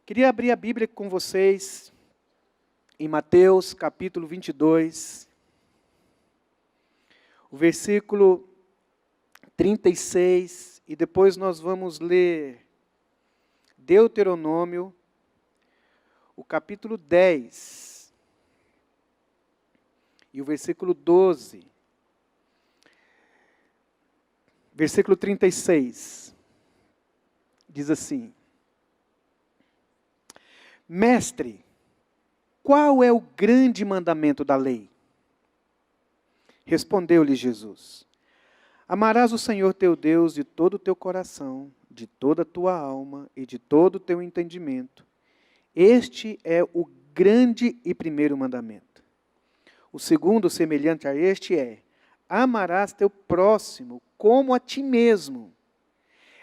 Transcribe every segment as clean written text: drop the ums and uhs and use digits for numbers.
Queria abrir a Bíblia com vocês em Mateus capítulo 22, o versículo 36, e depois nós vamos ler Deuteronômio, o capítulo 10, e o versículo 12. Versículo 36, diz assim: Mestre, qual é o grande mandamento da lei? Respondeu-lhe Jesus: Amarás o Senhor teu Deus de todo o teu coração, de toda a tua alma e de todo o teu entendimento. Este é o grande e primeiro mandamento. O segundo, semelhante a este, é: amarás teu próximo como a ti mesmo.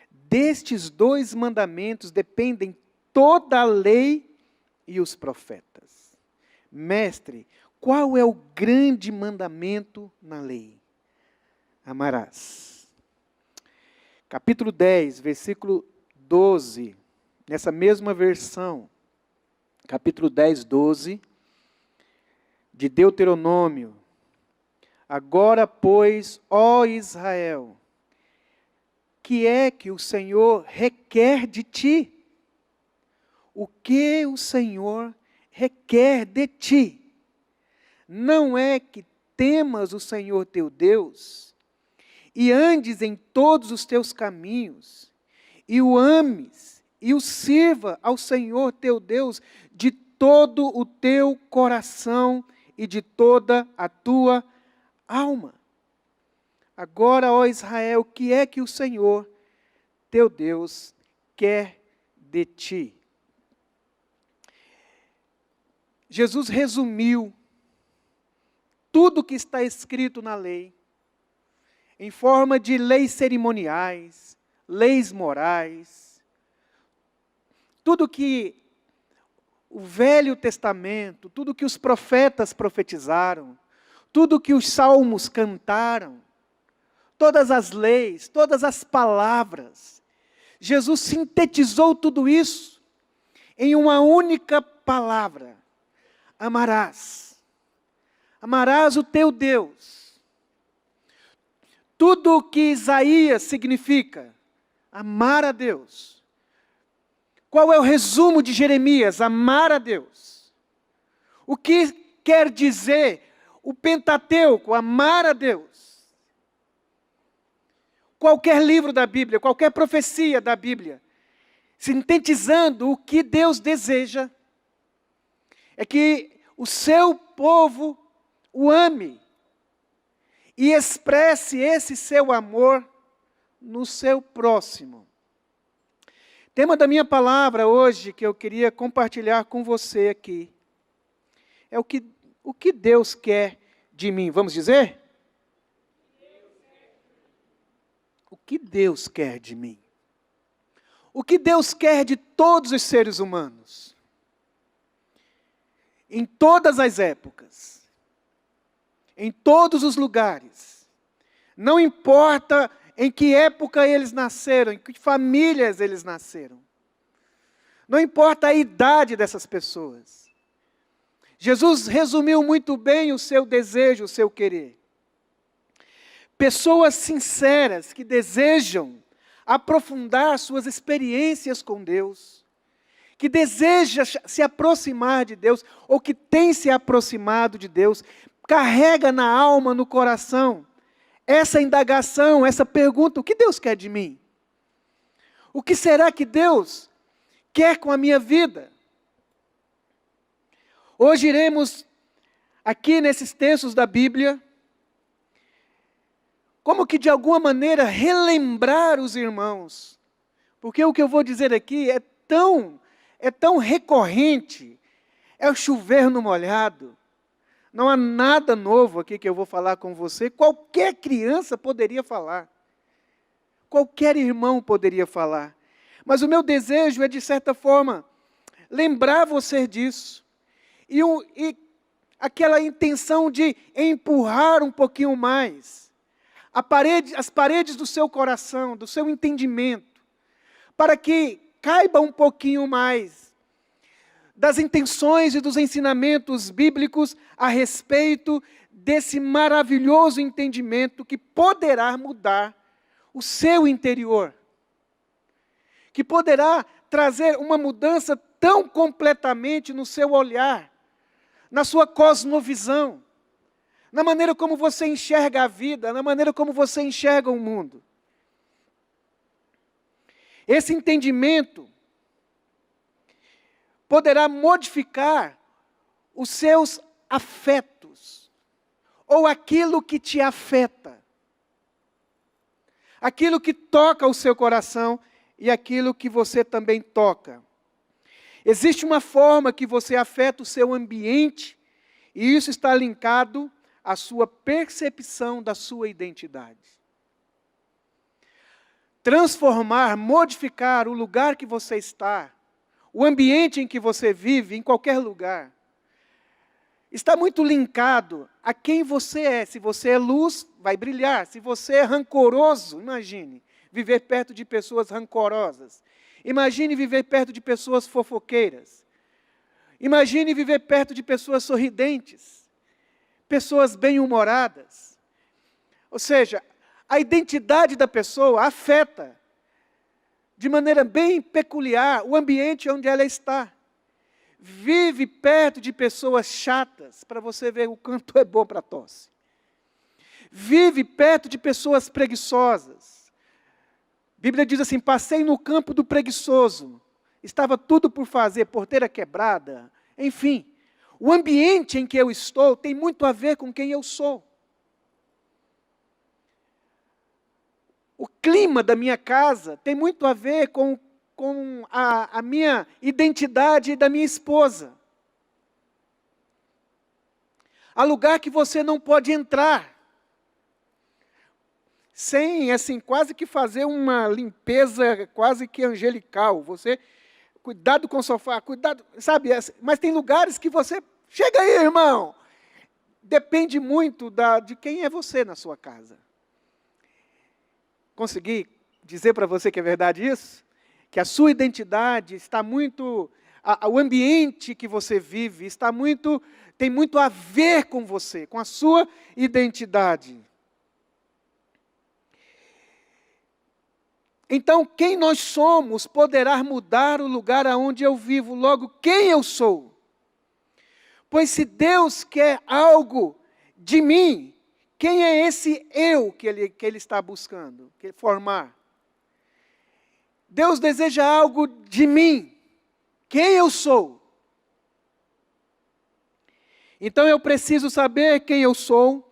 Destes dois mandamentos dependem toda a lei e os profetas. Mestre, qual é o grande mandamento na lei? Amarás. Capítulo 10, versículo 12, nessa mesma versão, capítulo 10, 12, de Deuteronômio. Agora, pois, ó Israel, que é que o Senhor requer de ti? O que o Senhor requer de ti? Não é que temas o Senhor teu Deus, e andes em todos os teus caminhos, e o ames, e o sirva ao Senhor teu Deus de todo o teu coração e de toda a tua alma. Agora, ó Israel, o que é que o Senhor teu Deus quer de ti? Jesus resumiu tudo o que está escrito na lei, em forma de leis cerimoniais, leis morais, tudo que o Velho Testamento, tudo que os profetas profetizaram, tudo que os salmos cantaram, todas as leis, todas as palavras, Jesus sintetizou tudo isso em uma única palavra: amarás. Amarás o teu Deus. Tudo o que Isaías significa amar a Deus. Qual é o resumo de Jeremias? Amar a Deus. O que quer dizer o Pentateuco? Amar a Deus. Qualquer livro da Bíblia, qualquer profecia da Bíblia, sintetizando o que Deus deseja, é que o seu povo o ame e expresse esse seu amor no seu próximo. Tema da minha palavra hoje, que eu queria compartilhar com você aqui, é o que Deus quer de mim. Vamos dizer? O que Deus quer de mim? O que Deus quer de todos os seres humanos? Em todas as épocas, em todos os lugares, não importa em que época eles nasceram, em que famílias eles nasceram, não importa a idade dessas pessoas. Jesus resumiu muito bem o seu desejo, o seu querer. Pessoas sinceras que desejam aprofundar suas experiências com Deus, que deseja se aproximar de Deus, ou que tem se aproximado de Deus, carrega na alma, no coração, essa indagação, essa pergunta: o que Deus quer de mim? O que será que Deus quer com a minha vida? Hoje iremos, aqui nesses textos da Bíblia, como que de alguma maneira relembrar os irmãos, porque o que eu vou dizer aqui é tão recorrente, é o chover no molhado. Não há nada novo aqui que eu vou falar com você. Qualquer criança poderia falar. Qualquer irmão poderia falar. Mas o meu desejo é, de certa forma, lembrar você disso. E aquela intenção de empurrar um pouquinho mais as paredes do seu coração, do seu entendimento, para que caiba um pouquinho mais das intenções e dos ensinamentos bíblicos a respeito desse maravilhoso entendimento que poderá mudar o seu interior, que poderá trazer uma mudança tão completamente no seu olhar, na sua cosmovisão, na maneira como você enxerga a vida, na maneira como você enxerga o mundo. Esse entendimento poderá modificar os seus afetos, ou aquilo que te afeta, aquilo que toca o seu coração e aquilo que você também toca. Existe uma forma que você afeta o seu ambiente, e isso está linkado à sua percepção da sua identidade. Transformar, modificar o lugar que você está, o ambiente em que você vive, em qualquer lugar, está muito linkado a quem você é. Se você é luz, vai brilhar. Se você é rancoroso, imagine viver perto de pessoas rancorosas. Imagine viver perto de pessoas fofoqueiras. Imagine viver perto de pessoas sorridentes, pessoas bem-humoradas. Ou seja, a identidade da pessoa afeta de maneira bem peculiar o ambiente onde ela está. Vive perto de pessoas chatas, para você ver o quanto é bom para a tosse. Vive perto de pessoas preguiçosas. A Bíblia diz assim: passei no campo do preguiçoso, estava tudo por fazer, porteira quebrada, enfim. O ambiente em que eu estou tem muito a ver com quem eu sou. O clima da minha casa tem muito a ver com a minha identidade da minha esposa. Há lugar que você não pode entrar sem, assim, quase que fazer uma limpeza quase que angelical. Você, cuidado com o sofá, cuidado, sabe? Mas tem lugares que você, chega aí, irmão. Depende muito de quem é você na sua casa. Consegui dizer para você que é verdade isso? Que a sua identidade está muito, o ambiente que você vive tem muito a ver com você, com a sua identidade. Então, quem nós somos poderá mudar o lugar aonde eu vivo, logo, quem eu sou. Pois se Deus quer algo de mim, quem é esse eu que ele está buscando formar? Deus deseja algo de mim. Quem eu sou? Então eu preciso saber quem eu sou,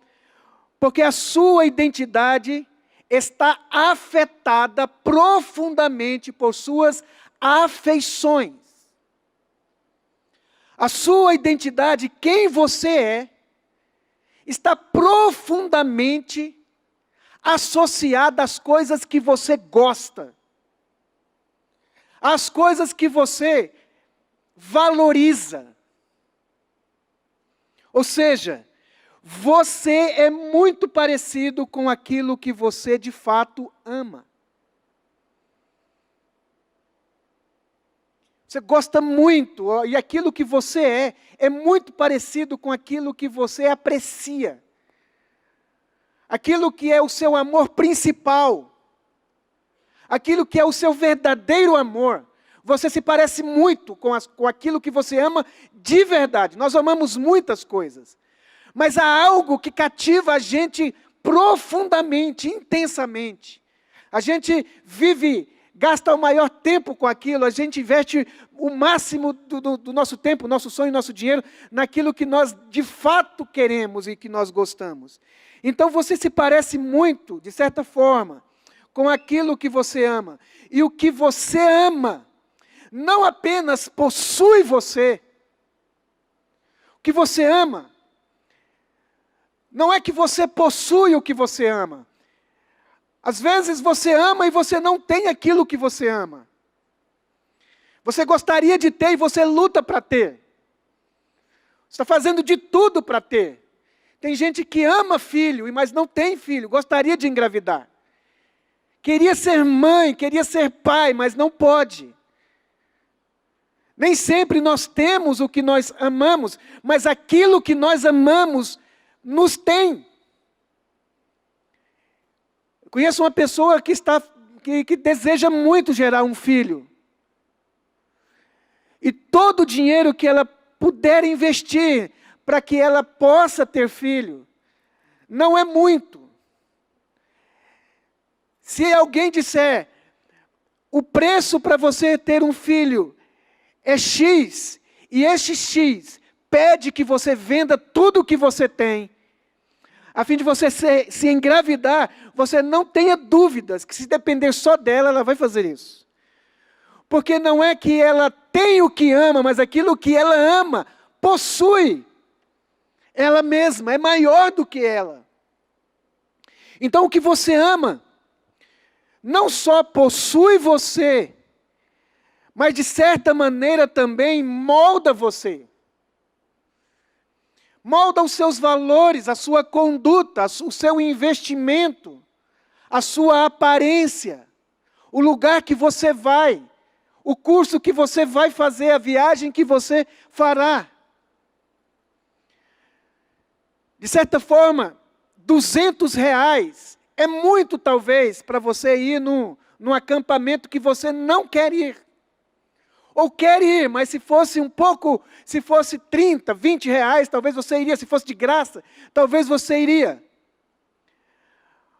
porque a sua identidade está afetada profundamente por suas afeições. A sua identidade, quem você é, está profundamente associada às coisas que você gosta, às coisas que você valoriza. Ou seja, você é muito parecido com aquilo que você de fato ama. Você gosta muito, e aquilo que você é muito parecido com aquilo que você aprecia. Aquilo que é o seu amor principal. Aquilo que é o seu verdadeiro amor. Você se parece muito com aquilo que você ama de verdade. Nós amamos muitas coisas. Mas há algo que cativa a gente profundamente, intensamente. A gente gasta o maior tempo com aquilo, a gente investe o máximo do nosso tempo, nosso sonho, nosso dinheiro, naquilo que nós de fato queremos e que nós gostamos. Então você se parece muito, de certa forma, com aquilo que você ama. E o que você ama não apenas possui você. O que você ama não é que você possui o que você ama. Às vezes você ama e você não tem aquilo que você ama. Você gostaria de ter e você luta para ter. Você está fazendo de tudo para ter. Tem gente que ama filho, mas não tem filho, gostaria de engravidar. Queria ser mãe, queria ser pai, mas não pode. Nem sempre nós temos o que nós amamos, mas aquilo que nós amamos nos tem. Eu conheço uma pessoa que deseja muito gerar um filho. E todo o dinheiro que ela puder investir para que ela possa ter filho, não é muito. Se alguém disser, o preço para você ter um filho é X, e este X pede que você venda tudo o que você tem, a fim de você se engravidar, você não tenha dúvidas que se depender só dela, ela vai fazer isso. Porque não é que ela tem o que ama, mas aquilo que ela ama, possui ela mesma, é maior do que ela. Então o que você ama, não só possui você, mas de certa maneira também molda você. Molda os seus valores, a sua conduta, o seu investimento, a sua aparência, o lugar que você vai, o curso que você vai fazer, a viagem que você fará. De certa forma, R$200 é muito talvez para você ir num acampamento que você não quer ir. Ou quer ir, mas se fosse se fosse 30, 20 reais, talvez você iria. Se fosse de graça, talvez você iria.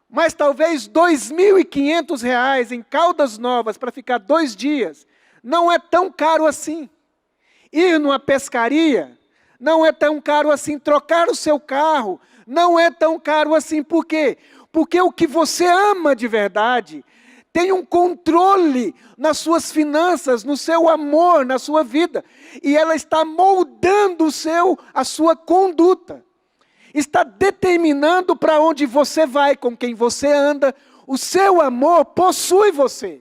Mas talvez R$2.500 em Caldas Novas para ficar 2 dias, não é tão caro assim. Ir numa pescaria, não é tão caro assim. Trocar o seu carro, não é tão caro assim. Por quê? Porque o que você ama de verdade tem um controle nas suas finanças, no seu amor, na sua vida. E ela está moldando a sua conduta. Está determinando para onde você vai, com quem você anda. O seu amor possui você.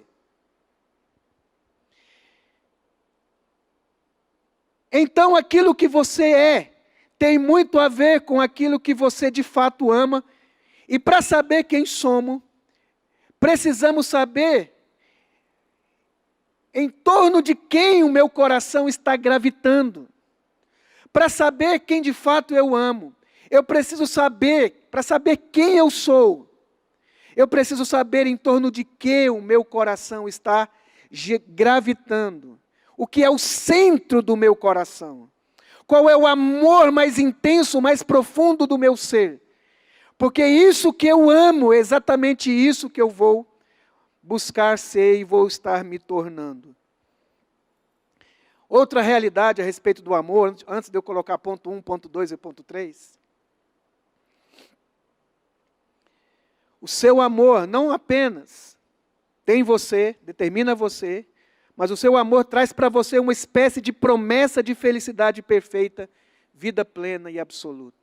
Então aquilo que você é, tem muito a ver com aquilo que você de fato ama. E para saber quem somos, precisamos saber em torno de quem o meu coração está gravitando. Para saber quem de fato eu amo, eu preciso saber, para saber quem eu sou, eu preciso saber em torno de que o meu coração está gravitando. O que é o centro do meu coração? Qual é o amor mais intenso, mais profundo do meu ser? Porque isso que eu amo, é exatamente isso que eu vou buscar ser e vou estar me tornando. Outra realidade a respeito do amor, antes de eu colocar ponto 1, ponto 2 e ponto 3. O seu amor não apenas tem você, determina você, mas o seu amor traz para você uma espécie de promessa de felicidade perfeita, vida plena e absoluta.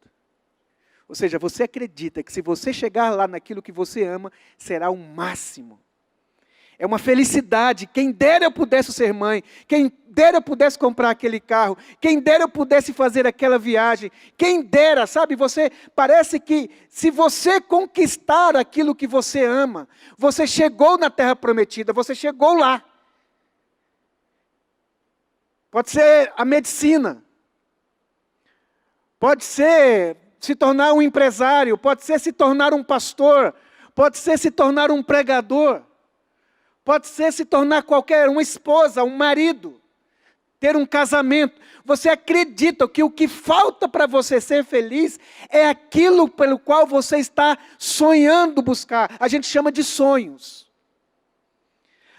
Ou seja, você acredita que se você chegar lá naquilo que você ama, será o máximo. É uma felicidade. Quem dera eu pudesse ser mãe. Quem dera eu pudesse comprar aquele carro. Quem dera eu pudesse fazer aquela viagem. Quem dera, sabe? Parece que se você conquistar aquilo que você ama, você chegou na terra prometida, você chegou lá. Pode ser a medicina. Pode ser se tornar um empresário, pode ser se tornar um pastor, pode ser se tornar um pregador, pode ser se tornar uma esposa, um marido, ter um casamento. Você acredita que o que falta para você ser feliz é aquilo pelo qual você está sonhando buscar. A gente chama de sonhos.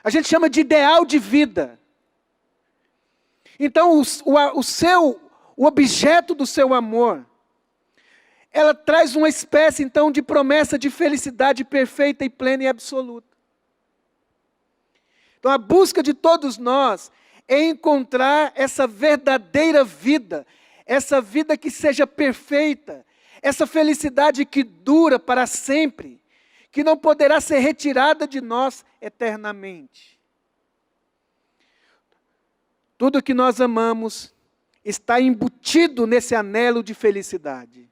A gente chama de ideal de vida. Então o objeto do seu amor, ela traz uma espécie, então, de promessa de felicidade perfeita e plena e absoluta. Então, a busca de todos nós é encontrar essa verdadeira vida, essa vida que seja perfeita, essa felicidade que dura para sempre, que não poderá ser retirada de nós eternamente. Tudo que nós amamos está embutido nesse anelo de felicidade.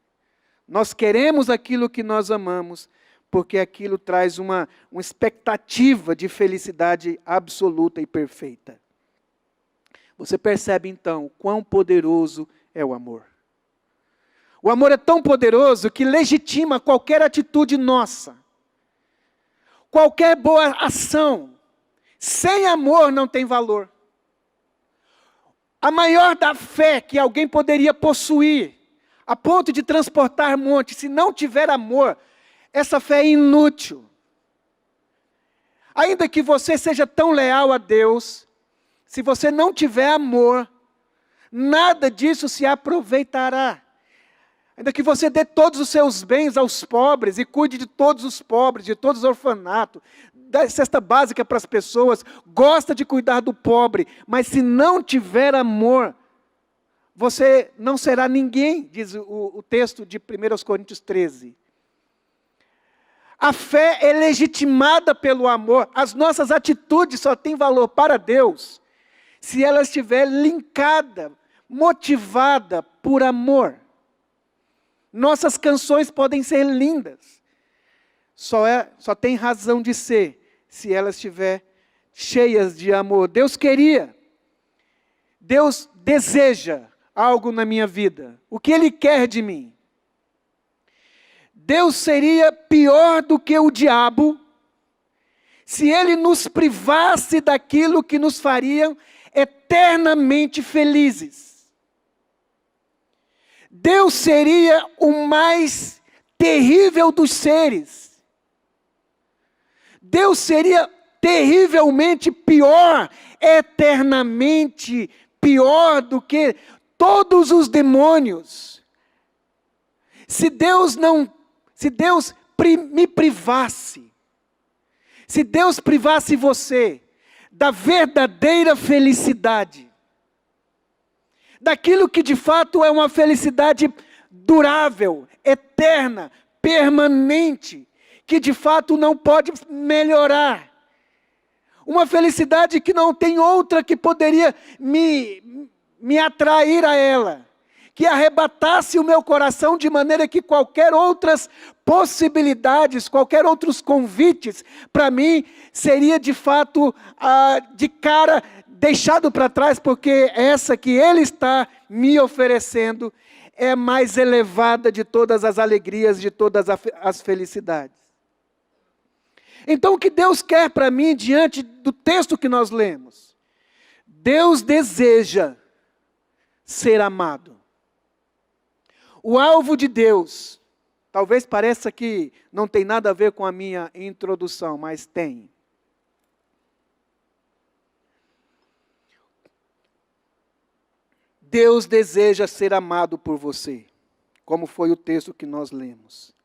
Nós queremos aquilo que nós amamos, porque aquilo traz uma expectativa de felicidade absoluta e perfeita. Você percebe então o quão poderoso é o amor. O amor é tão poderoso que legitima qualquer atitude nossa. Qualquer boa ação, sem amor não tem valor. A maior da fé que alguém poderia possuir, a ponto de transportar montes, se não tiver amor, essa fé é inútil. Ainda que você seja tão leal a Deus, se você não tiver amor, nada disso se aproveitará. Ainda que você dê todos os seus bens aos pobres e cuide de todos os pobres, de todos os orfanatos, dá cesta básica para as pessoas, gosta de cuidar do pobre, mas se não tiver amor, você não será ninguém, diz o texto de 1 Coríntios 13. A fé é legitimada pelo amor. As nossas atitudes só têm valor para Deus se ela estiver linkada, motivada por amor. Nossas canções podem ser lindas. Só tem razão de ser se elas estiverem cheias de amor. Deus queria. Deus deseja algo na minha vida. O que Ele quer de mim? Deus seria pior do que o diabo se Ele nos privasse daquilo que nos faria eternamente felizes. Deus seria o mais terrível dos seres. Deus seria terrivelmente pior, eternamente pior do que todos os demônios. Se Deus me privasse, se Deus privasse você da verdadeira felicidade, daquilo que de fato é uma felicidade durável, eterna, permanente, que de fato não pode melhorar. Uma felicidade que não tem outra que poderia me atrair a ela, que arrebatasse o meu coração de maneira que qualquer outras possibilidades, qualquer outros convites, para mim, seria de fato de cara deixado para trás, porque essa que Ele está me oferecendo é mais elevada de todas as alegrias, de todas as felicidades. Então o que Deus quer para mim, diante do texto que nós lemos? Deus deseja ser amado. O alvo de Deus, talvez pareça que não tem nada a ver com a minha introdução, mas tem. Deus deseja ser amado por você, como foi o texto que nós lemos.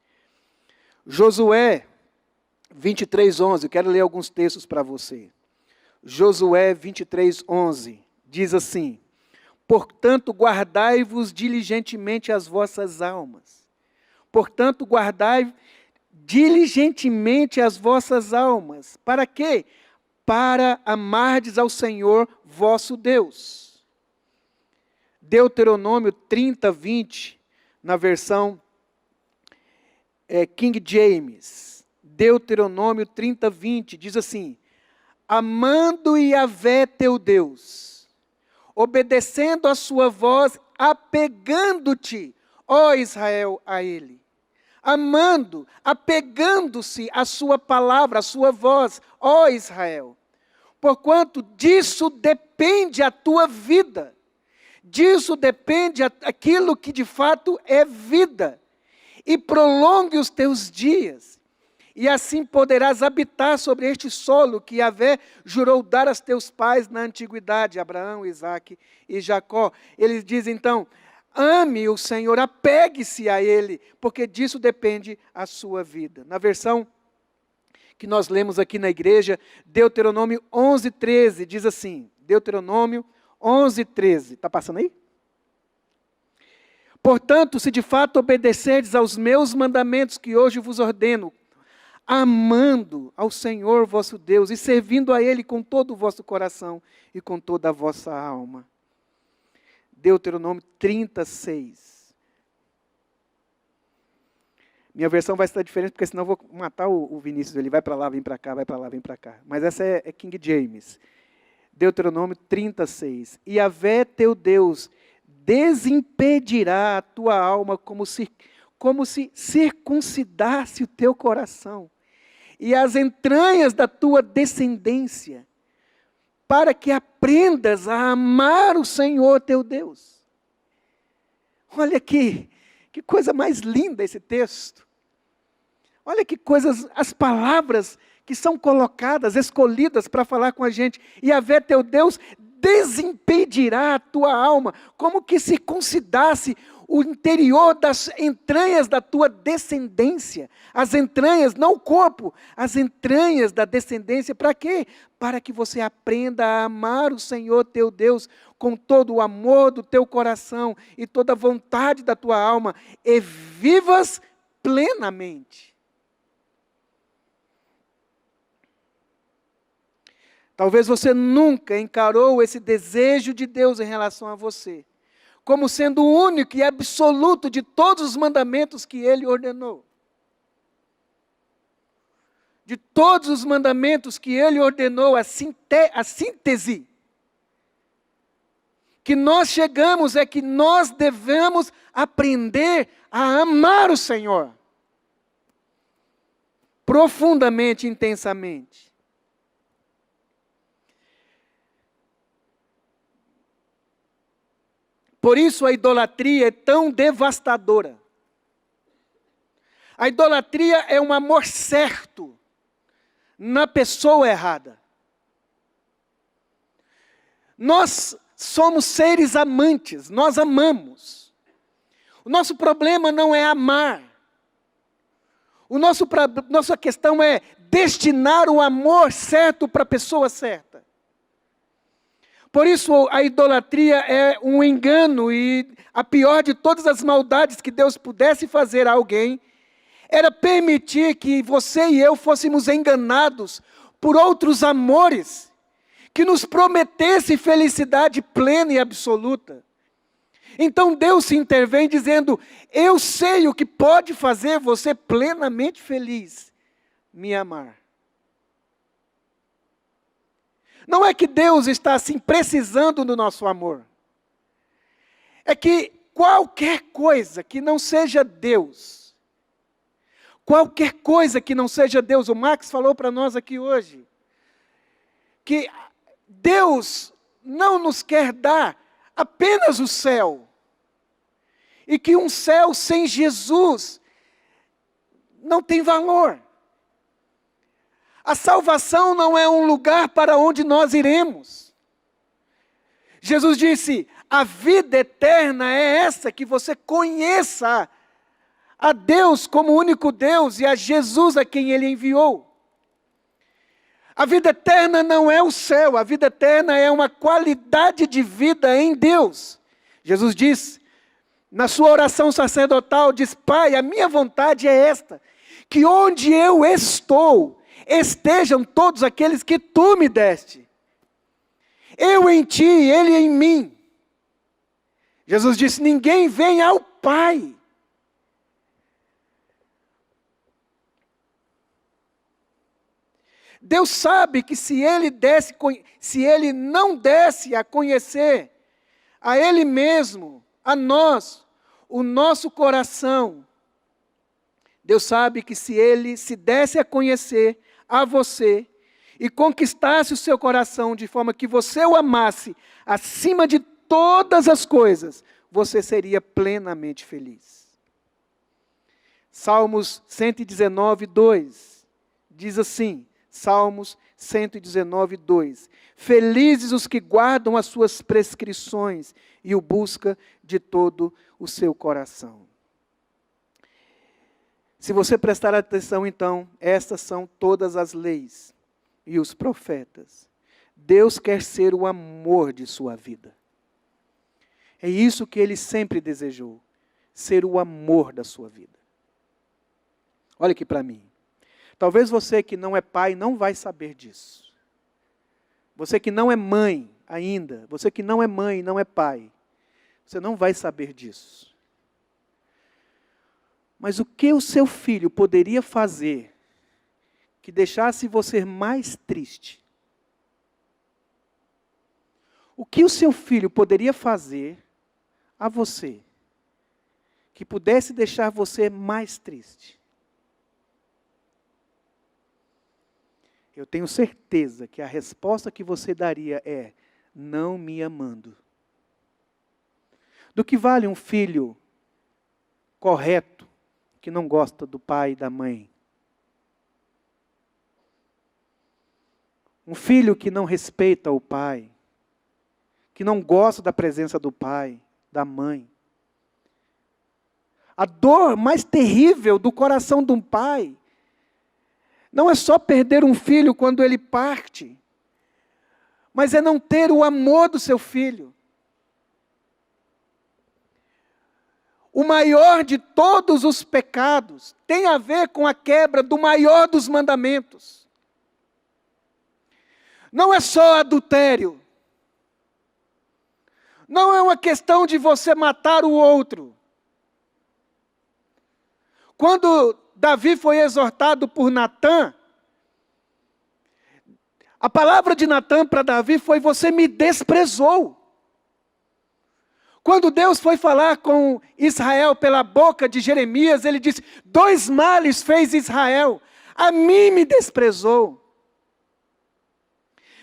Josué 23:11, eu quero ler alguns textos para você. Josué 23:11, diz assim: portanto, guardai-vos diligentemente as vossas almas. Portanto, guardai diligentemente as vossas almas. Para quê? Para amardes ao Senhor vosso Deus. Deuteronômio 30:20, na versão King James. Deuteronômio 30:20, diz assim: amando Yahvé teu Deus, obedecendo a sua voz, apegando-te, ó Israel, a Ele. Amando, apegando-se à sua palavra, à sua voz, ó Israel. Porquanto disso depende a tua vida. Disso depende aquilo que de fato é vida. E prolongue os teus dias. E assim poderás habitar sobre este solo que Yahvé jurou dar aos teus pais na antiguidade, Abraão, Isaque e Jacó. Ele diz então, ame o Senhor, apegue-se a Ele, porque disso depende a sua vida. Na versão que nós lemos aqui na igreja, Deuteronômio 11:13, diz assim, Deuteronômio 11:13, está passando aí? Portanto, se de fato obedecerdes aos meus mandamentos que hoje vos ordeno, amando ao Senhor vosso Deus e servindo a Ele com todo o vosso coração e com toda a vossa alma. Deuteronômio 36. Minha versão vai estar diferente, porque senão eu vou matar o Vinícius. Ele vai para lá, vem para cá, vai para lá, vem para cá. Mas essa é King James. Deuteronômio 36. E Yahvé teu Deus desimpedirá a tua alma como se circuncidasse o teu coração e as entranhas da tua descendência, para que aprendas a amar o Senhor teu Deus. Olha aqui, que coisa mais linda esse texto. Olha que coisas, as palavras que são colocadas, escolhidas para falar com a gente. E Yahvé teu Deus desimpedirá a tua alma, como que circuncidasse o interior das entranhas da tua descendência. As entranhas, não o corpo, as entranhas da descendência. Para quê? Para que você aprenda a amar o Senhor teu Deus com todo o amor do teu coração e toda a vontade da tua alma, e vivas plenamente. Talvez você nunca encarou esse desejo de Deus em relação a você, como sendo o único e absoluto de todos os mandamentos que Ele ordenou. De todos os mandamentos que Ele ordenou, a síntese que nós chegamos é que nós devemos aprender a amar o Senhor profundamente, intensamente. Por isso a idolatria é tão devastadora. A idolatria é um amor certo na pessoa errada. Nós somos seres amantes, nós amamos. O nosso problema não é amar. Nossa questão é destinar o amor certo para a pessoa certa. Por isso a idolatria é um engano, e a pior de todas as maldades que Deus pudesse fazer a alguém era permitir que você e eu fôssemos enganados por outros amores que nos prometessem felicidade plena e absoluta. Então Deus se intervém dizendo: eu sei o que pode fazer você plenamente feliz, me amar. Não é que Deus está assim precisando do nosso amor. É que qualquer coisa que não seja Deus, qualquer coisa que não seja Deus, o Max falou para nós aqui hoje, que Deus não nos quer dar apenas o céu, e que um céu sem Jesus não tem valor. A salvação não é um lugar para onde nós iremos. Jesus disse: a vida eterna é essa, que você conheça a Deus como único Deus e a Jesus a quem Ele enviou. A vida eterna não é o céu, a vida eterna é uma qualidade de vida em Deus. Jesus disse, na sua oração sacerdotal, diz: Pai, a minha vontade é esta, que onde eu estou, estejam todos aqueles que tu me deste. Eu em ti, ele em mim. Jesus disse: ninguém vem ao Pai. Deus sabe que se ele não desse a conhecer a Ele mesmo, a nós, o nosso coração, Deus sabe que se Ele se desse a conhecer a você e conquistasse o seu coração de forma que você o amasse acima de todas as coisas, você seria plenamente feliz. Salmos 119, 2 diz assim, Salmos 119, 2: felizes os que guardam as suas prescrições e o busca de todo o seu coração. Se você prestar atenção, então, estas são todas as leis e os profetas. Deus quer ser o amor de sua vida. É isso que Ele sempre desejou, ser o amor da sua vida. Olha aqui para mim. Talvez você que não é pai não vai saber disso. Você que não é mãe ainda, você que não é mãe e não é pai, você não vai saber disso. Mas o que o seu filho poderia fazer que deixasse você mais triste? O que o seu filho poderia fazer a você que pudesse deixar você mais triste? Eu tenho certeza que a resposta que você daria é: não me amando. Do que vale um filho correto que não gosta do pai e da mãe? Um filho que não respeita o pai, que não gosta da presença do pai, da mãe. A dor mais terrível do coração de um pai não é só perder um filho quando ele parte, mas é não ter o amor do seu filho. O maior de todos os pecados tem a ver com a quebra do maior dos mandamentos. Não é só adultério. Não é uma questão de você matar o outro. Quando Davi foi exortado por Natã, a palavra de Natã para Davi foi: você me desprezou. Quando Deus foi falar com Israel pela boca de Jeremias, ele disse: 2 males fez Israel, a mim me desprezou.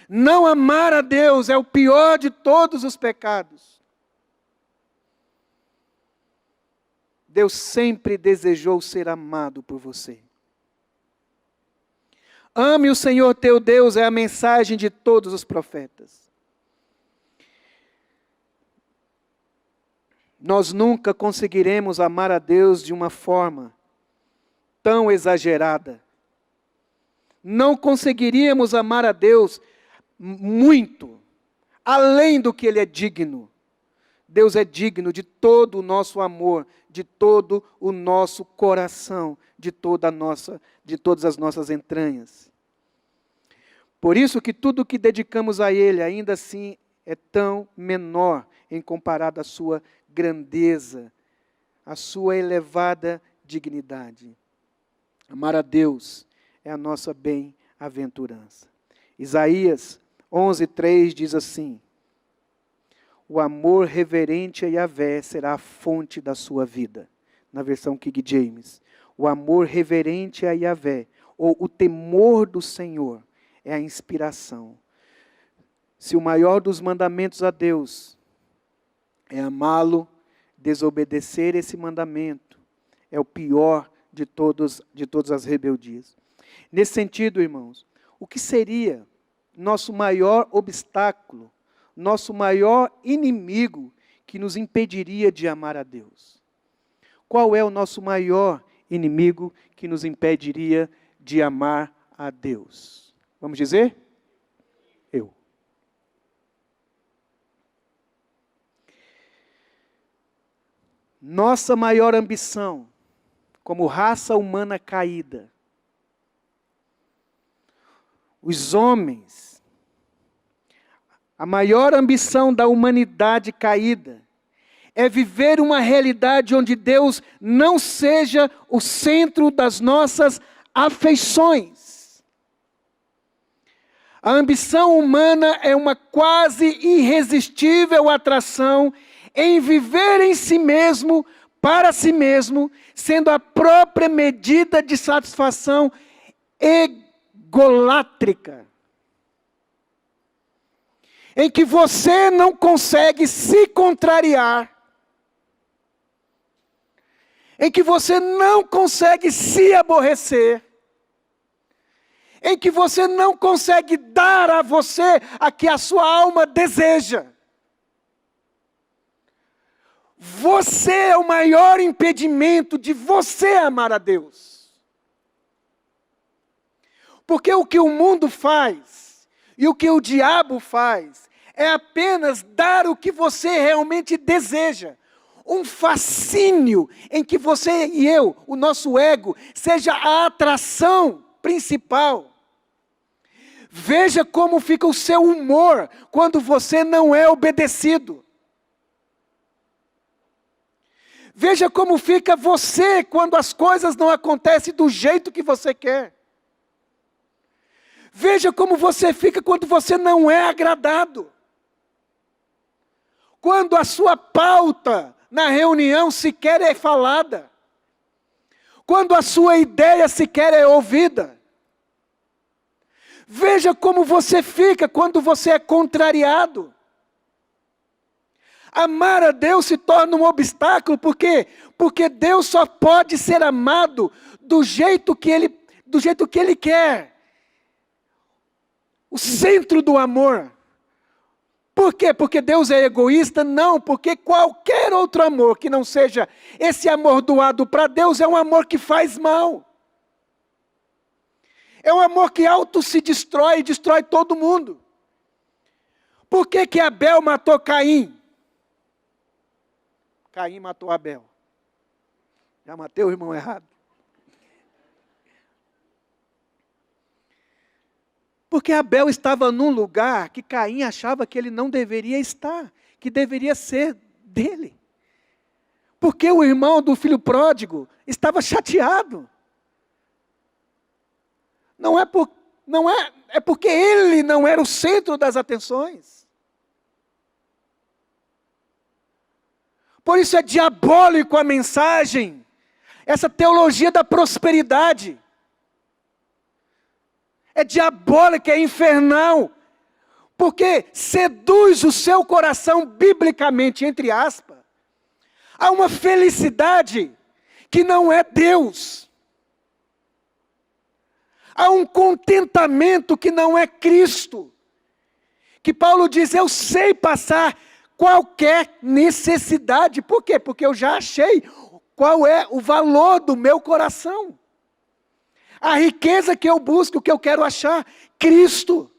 Não amar a Deus é o pior de todos os pecados. Deus sempre desejou ser amado por você. Ame o Senhor teu Deus é a mensagem de todos os profetas. Nós nunca conseguiremos amar a Deus de uma forma tão exagerada. Não conseguiríamos amar a Deus muito, além do que Ele é digno. Deus é digno de todo o nosso amor, de todo o nosso coração, de todas as nossas entranhas. Por isso que tudo que dedicamos a Ele, ainda assim, é tão menor em comparado à sua grandeza, à sua elevada dignidade. Amar a Deus é a nossa bem-aventurança. Isaías 11:3 diz assim: o amor reverente a Yahvé será a fonte da sua vida. Na versão King James. O amor reverente a Yahvé, ou o temor do Senhor, é a inspiração. Se o maior dos mandamentos a Deus é amá-lo, desobedecer esse mandamento é o pior de todas as rebeldias. Nesse sentido, irmãos, o que seria nosso maior obstáculo, nosso maior inimigo que nos impediria de amar a Deus? Qual é o nosso maior inimigo que nos impediria de amar a Deus? Vamos dizer? Eu. Nossa maior ambição, como raça humana caída, os homens, a maior ambição da humanidade caída é viver uma realidade onde Deus não seja o centro das nossas afeições. A ambição humana é uma quase irresistível atração em viver em si mesmo, para si mesmo, sendo a própria medida de satisfação egolátrica, em que você não consegue se contrariar, em que você não consegue se aborrecer, em que você não consegue dar a você a que a sua alma deseja. Você é o maior impedimento de você amar a Deus. Porque o que o mundo faz e o que o diabo faz é apenas dar o que você realmente deseja. Um fascínio em que você e eu, o nosso ego, seja a atração principal. Veja como fica o seu humor quando você não é obedecido. Veja como fica você quando as coisas não acontecem do jeito que você quer. Veja como você fica quando você não é agradado. quando a sua pauta na reunião sequer é falada, quando a sua ideia sequer é ouvida. Veja como você fica quando você é contrariado. Amar a Deus se torna um obstáculo, por quê? Porque Deus só pode ser amado do jeito que Ele quer. O centro do amor. Por quê? Porque Deus é egoísta? Não, porque qualquer outro amor que não seja esse amor doado para Deus é um amor que faz mal. É um amor que auto se destrói e destrói todo mundo. Por que Abel matou Caim? Caim matou Abel. Já matei o irmão errado. Porque Abel estava num lugar que Caim achava que ele não deveria estar, que deveria ser dele. Porque o irmão do filho pródigo estava chateado. É porque ele não era o centro das atenções. Por isso é diabólico a mensagem, essa teologia da prosperidade. É diabólica, é infernal, porque seduz o seu coração biblicamente, entre aspas, a uma felicidade que não é Deus, a um contentamento que não é Cristo, que Paulo diz, eu sei passar qualquer necessidade, por quê? Porque eu já achei qual é o valor do meu coração. A riqueza que eu busco, o que eu quero achar, Cristo.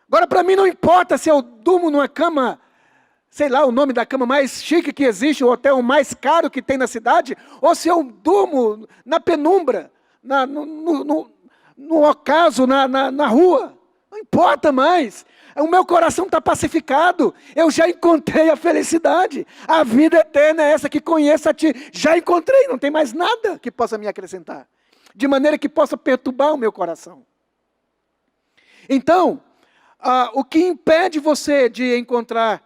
Agora, para mim não importa se eu durmo numa cama, sei lá, o nome da cama mais chique que existe, o hotel mais caro que tem na cidade, ou se eu durmo na penumbra, no ocaso, na rua. Não importa mais. O meu coração está pacificado. Eu já encontrei a felicidade. A vida eterna é essa que conheço a Ti. Já encontrei, não tem mais nada que possa me acrescentar. De maneira que possa perturbar o meu coração. Então, o que impede você de encontrar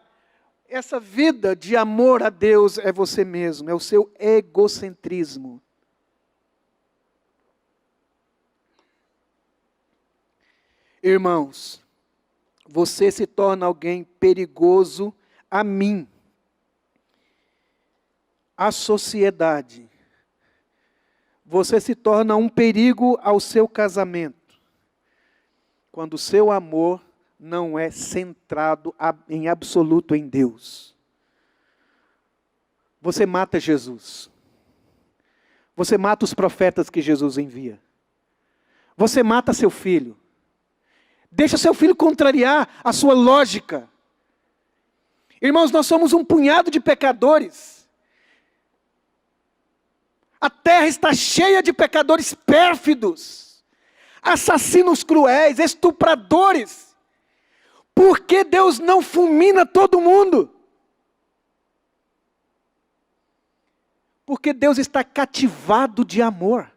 essa vida de amor a Deus é você mesmo, é o seu egocentrismo. Irmãos, você se torna alguém perigoso a mim, à sociedade. Você se torna um perigo ao seu casamento, quando o seu amor não é centrado em absoluto em Deus. Você mata Jesus. Você mata os profetas que Jesus envia. Você mata seu filho. Deixa seu filho contrariar a sua lógica. Irmãos, nós somos um punhado de pecadores. A terra está cheia de pecadores pérfidos, assassinos cruéis, estupradores. Por que Deus não fulmina todo mundo? Porque Deus está cativado de amor.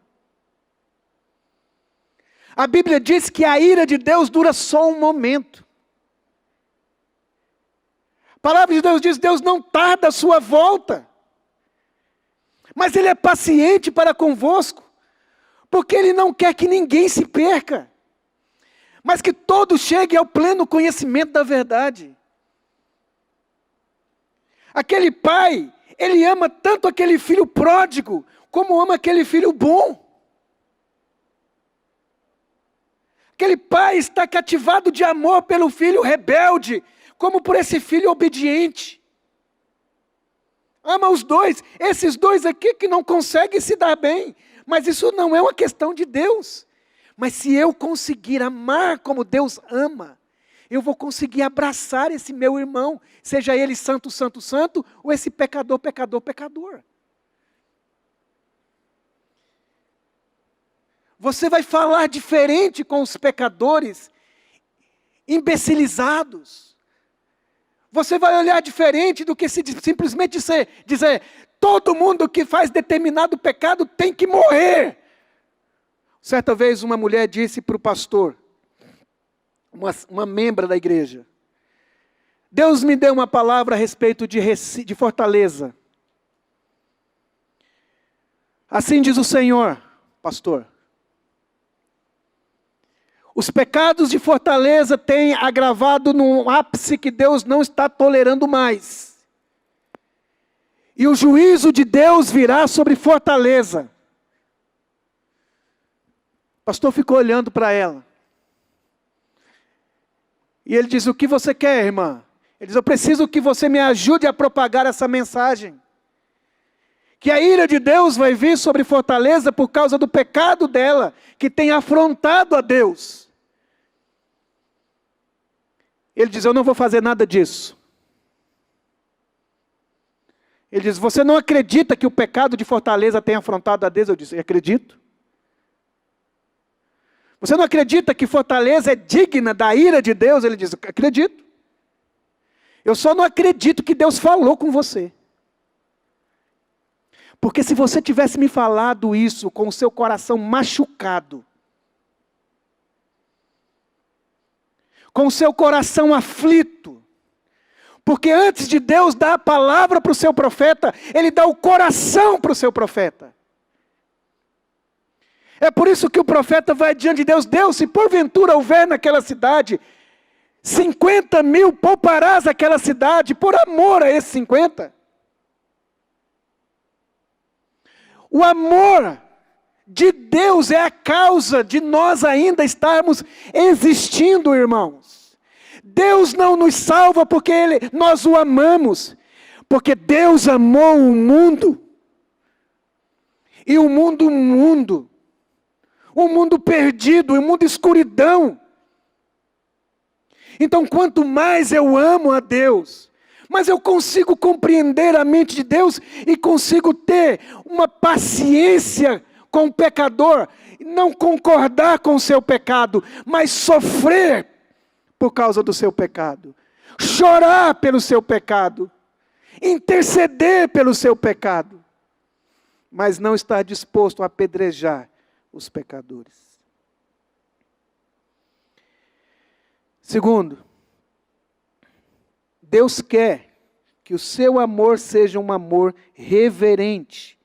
A Bíblia diz que a ira de Deus dura só um momento. A palavra de Deus diz, Deus não tarda a sua volta. Mas Ele é paciente para convosco, porque Ele não quer que ninguém se perca, mas que todos cheguem ao pleno conhecimento da verdade. Aquele pai, ele ama tanto aquele filho pródigo, como ama aquele filho bom. Aquele pai está cativado de amor pelo filho rebelde, como por esse filho obediente. Ama os dois, esses dois aqui que não conseguem se dar bem, mas isso não é uma questão de Deus. Mas se eu conseguir amar como Deus ama, eu vou conseguir abraçar esse meu irmão, seja ele santo, santo, santo, ou esse pecador, pecador, pecador. Você vai falar diferente com os pecadores imbecilizados. Você vai olhar diferente do que se simplesmente dizer todo mundo que faz determinado pecado tem que morrer. Certa vez uma mulher disse para o pastor, uma membra da igreja, Deus me deu uma palavra a respeito de Fortaleza. Assim diz o Senhor, pastor. Os pecados de Fortaleza têm agravado num ápice que Deus não está tolerando mais. E o juízo de Deus virá sobre Fortaleza. O pastor ficou olhando para ela. E ele diz: o que você quer, irmã? Ele diz: eu preciso que você me ajude a propagar essa mensagem. Que a ira de Deus vai vir sobre Fortaleza por causa do pecado dela, que tem afrontado a Deus. Ele diz: eu não vou fazer nada disso. Ele diz: você não acredita que o pecado de Fortaleza tem afrontado a Deus? Eu disse: eu acredito. Você não acredita que Fortaleza é digna da ira de Deus? Ele diz: eu acredito. Eu só não acredito que Deus falou com você. Porque se você tivesse me falado isso com o seu coração machucado, com o seu coração aflito, porque antes de Deus dar a palavra para o seu profeta, Ele dá o coração para o seu profeta. É por isso que o profeta vai diante de Deus: Deus, se porventura houver naquela cidade 50 mil, pouparás aquela cidade por amor a esses 50. O amor de Deus é a causa de nós ainda estarmos existindo, irmãos. Deus não nos salva porque nós o amamos, porque Deus amou o mundo. E o mundo perdido, o mundo escuridão. Então, quanto mais eu amo a Deus, mas eu consigo compreender a mente de Deus e consigo ter uma paciência com o pecador, não concordar com o seu pecado, mas sofrer por causa do seu pecado, chorar pelo seu pecado, interceder pelo seu pecado, mas não estar disposto a apedrejar os pecadores. Segundo, Deus quer que o seu amor seja um amor reverente.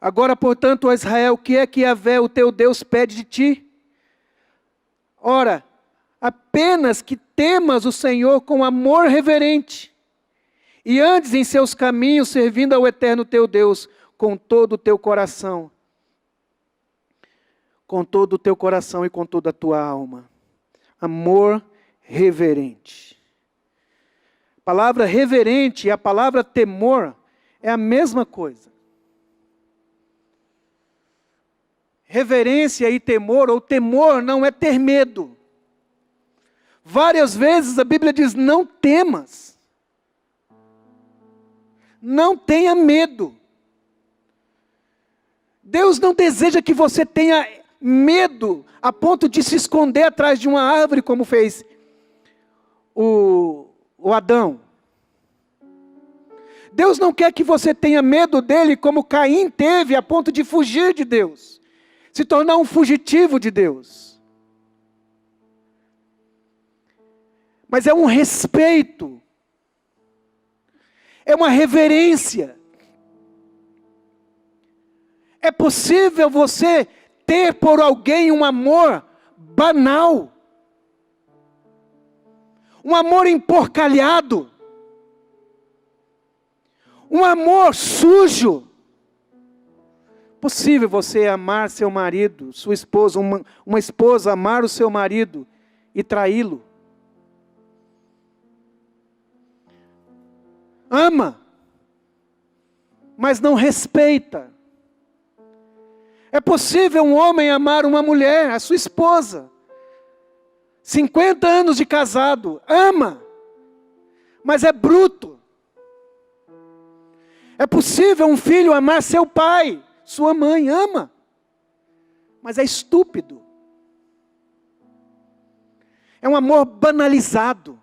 Agora, portanto, ó Israel, o que é que Yahvé, o teu Deus, pede de ti? Ora, apenas que temas o Senhor com amor reverente, e andes em seus caminhos, servindo ao eterno teu Deus, com todo o teu coração. Com todo o teu coração e com toda a tua alma. Amor reverente. A palavra reverente e a palavra temor é a mesma coisa. Reverência e temor, ou temor não é ter medo. Várias vezes a Bíblia diz: não temas. Não tenha medo. Deus não deseja que você tenha medo a ponto de se esconder atrás de uma árvore, como fez o Adão. Deus não quer que você tenha medo dele como Caim teve, a ponto de fugir de Deus, se tornar um fugitivo de Deus. Mas é um respeito, é uma reverência. É possível você ter por alguém um amor banal, um amor emporcalhado, um amor sujo. Possível você amar seu marido, sua esposa, uma esposa amar o seu marido e traí-lo. Ama, mas não respeita. É possível um homem amar uma mulher, a sua esposa, 50 anos de casado, ama, mas é bruto. É possível um filho amar seu pai, sua mãe, ama, mas é estúpido. É um amor banalizado,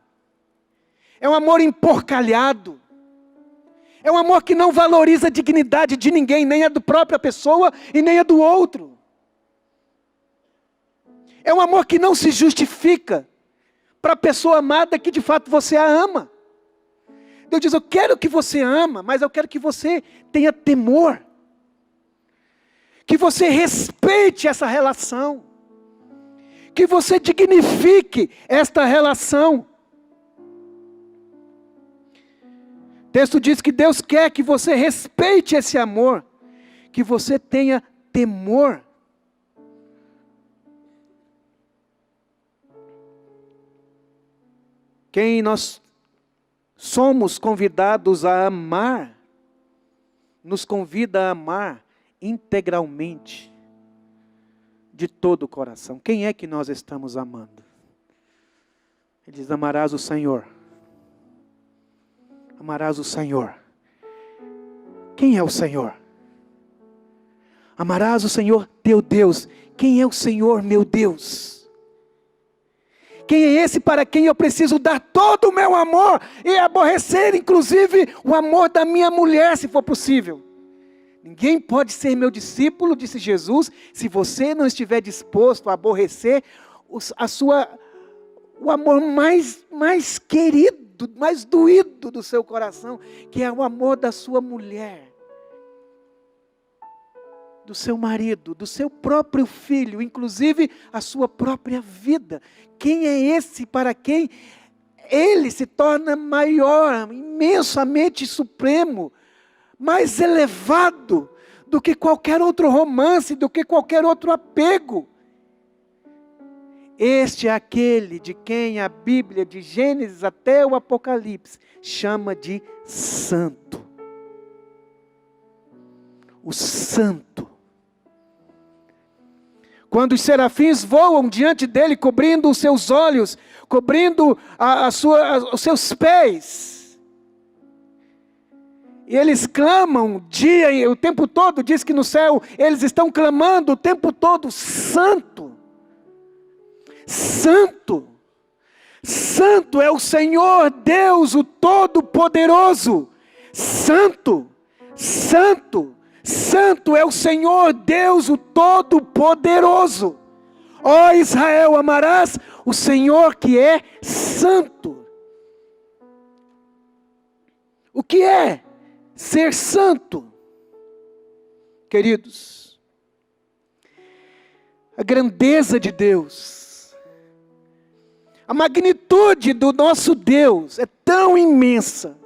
é um amor emporcalhado, é um amor que não valoriza a dignidade de ninguém, nem a da própria pessoa e nem a do outro. É um amor que não se justifica, para a pessoa amada que de fato você a ama. Deus diz, eu quero que você ama, mas eu quero que você tenha temor. Que você respeite essa relação. Que você dignifique esta relação. O texto diz que Deus quer que você respeite esse amor. Que você tenha temor. Quem nós somos convidados a amar, nos convida a amar integralmente, de todo o coração. Quem é que nós estamos amando? Ele diz, amarás o Senhor. Amarás o Senhor. Quem é o Senhor? Amarás o Senhor teu Deus. Quem é o Senhor meu Deus? Quem é esse para quem eu preciso dar todo o meu amor e aborrecer, inclusive, o amor da minha mulher, se for possível? Ninguém pode ser meu discípulo, disse Jesus, se você não estiver disposto a aborrecer o amor mais querido, mais doído do seu coração, que é o amor da sua mulher, do seu marido, do seu próprio filho, inclusive a sua própria vida. Quem é esse para quem ele se torna maior, imensamente supremo, mais elevado do que qualquer outro romance, do que qualquer outro apego? Este é aquele de quem a Bíblia, de Gênesis até o Apocalipse, chama de santo. O santo. Quando os serafins voam diante dele, cobrindo os seus olhos, cobrindo os seus pés, e eles clamam o tempo todo, diz que no céu eles estão clamando o tempo todo, santo, santo, santo é o Senhor Deus, o Todo-Poderoso, santo, santo, santo é o Senhor Deus, o Todo-Poderoso. Ó Israel, amarás o Senhor que é santo. O que é ser santo? Queridos, a grandeza de Deus, a magnitude do nosso Deus é tão imensa,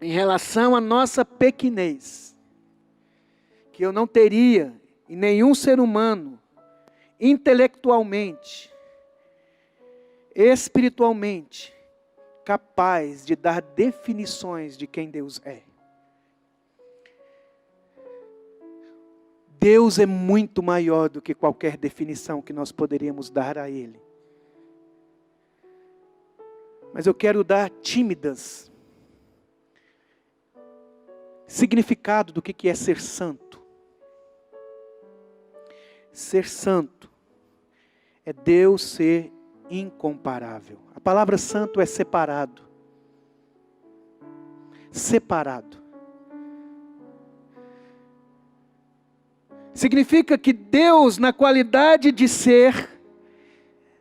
em relação à nossa pequenez, que eu não teria em nenhum ser humano, intelectualmente, espiritualmente, capaz de dar definições de quem Deus é. Deus é muito maior do que qualquer definição que nós poderíamos dar a Ele. Mas eu quero dar tímidas significado do que é ser santo. Ser santo é Deus ser incomparável. A palavra santo é separado. Separado. Significa que Deus, na qualidade de ser,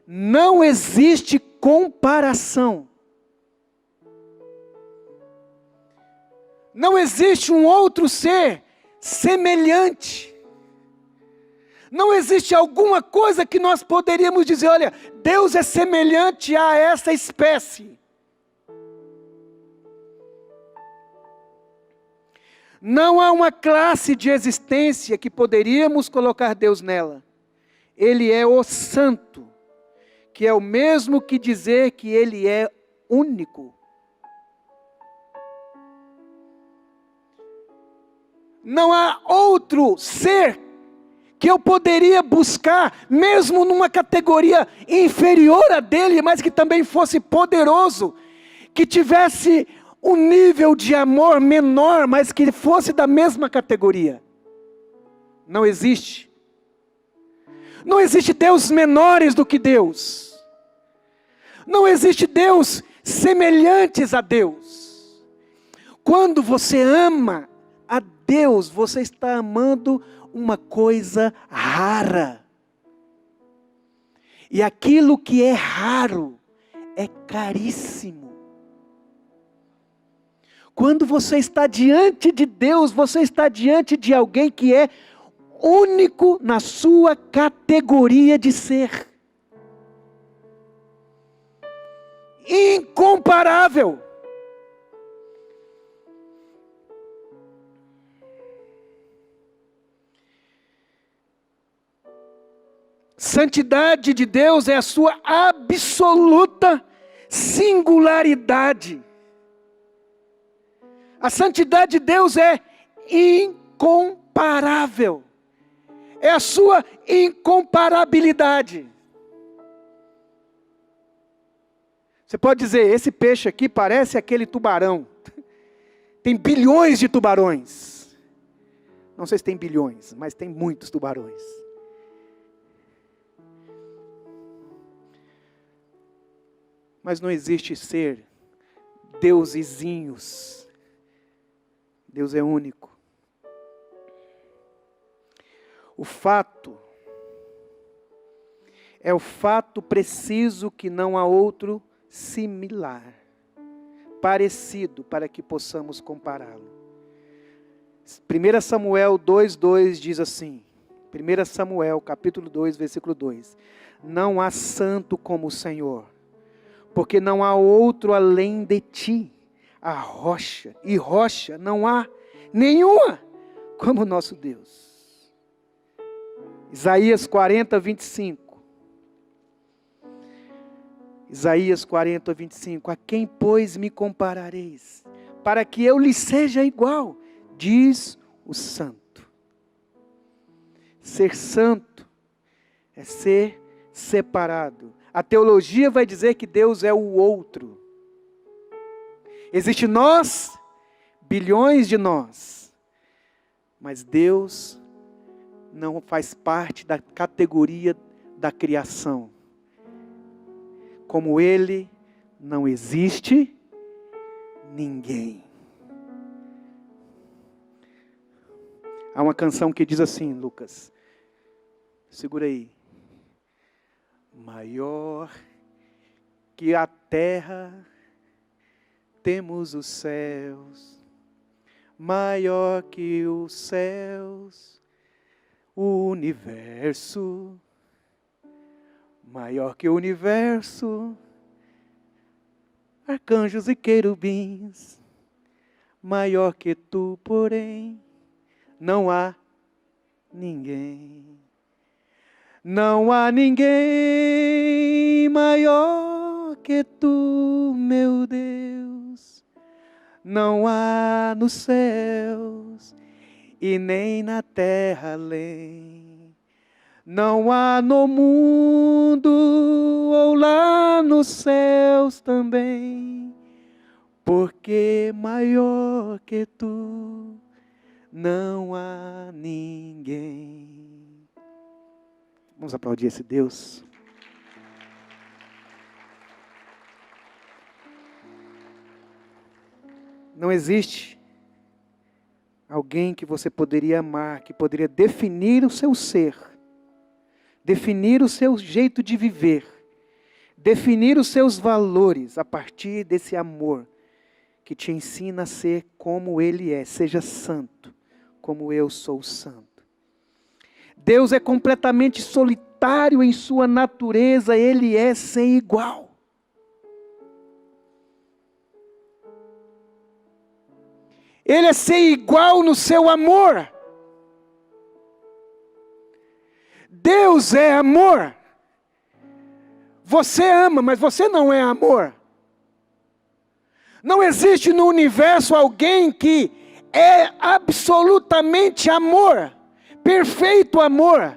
não existe comparação. Não existe um outro ser semelhante. Não existe alguma coisa que nós poderíamos dizer, olha, Deus é semelhante a essa espécie. Não há uma classe de existência que poderíamos colocar Deus nela. Ele é o santo, que é o mesmo que dizer que Ele é único. Não há outro ser que eu poderia buscar, mesmo numa categoria inferior a dele, mas que também fosse poderoso, que tivesse um nível de amor menor, mas que fosse da mesma categoria. Não existe. Não existe Deus menores do que Deus. Não existe Deus semelhantes a Deus. Quando você ama a Deus, você está amando uma coisa rara. E aquilo que é raro é caríssimo. Quando você está diante de Deus, você está diante de alguém que é único na sua categoria de ser. Incomparável. Santidade de Deus é a sua absoluta singularidade. A santidade de Deus é incomparável. É a sua incomparabilidade. Você pode dizer, esse peixe aqui parece aquele tubarão. Tem bilhões de tubarões. Não sei se tem bilhões, mas tem muitos tubarões. Mas não existe ser deusezinhos. Deus é único. O fato é o fato preciso que não há outro similar, parecido, para que possamos compará-lo. 1 Samuel 2:2 diz assim, 1 Samuel capítulo 2, versículo 2: Não há santo como o Senhor, porque não há outro além de ti, a rocha, e rocha não há nenhuma como o nosso Deus. Isaías 40, 25. Isaías 40, 25. A quem, pois, me comparareis? Para que eu lhe seja igual, diz o santo. Ser santo é ser separado. A teologia vai dizer que Deus é o outro. Existe nós, bilhões de nós, mas Deus não faz parte da categoria da criação. Como Ele, não existe ninguém. Há uma canção que diz assim, Lucas, segura aí. Maior que a terra, temos os céus, maior que os céus, o universo, maior que o universo, arcanjos e querubins, maior que tu, porém, não há ninguém. Não há ninguém maior que tu, meu Deus. Não há nos céus e nem na terra além. Não há no mundo ou lá nos céus também. Porque maior que tu não há ninguém. Vamos aplaudir esse Deus. Não existe alguém que você poderia amar, que poderia definir o seu ser, definir o seu jeito de viver, definir os seus valores a partir desse amor que te ensina a ser como Ele é. Seja santo, como eu sou santo. Deus é completamente solitário em sua natureza, Ele é sem igual. Ele é sem igual no seu amor. Deus é amor. Você ama, mas você não é amor. Não existe no universo alguém que é absolutamente amor. Perfeito amor.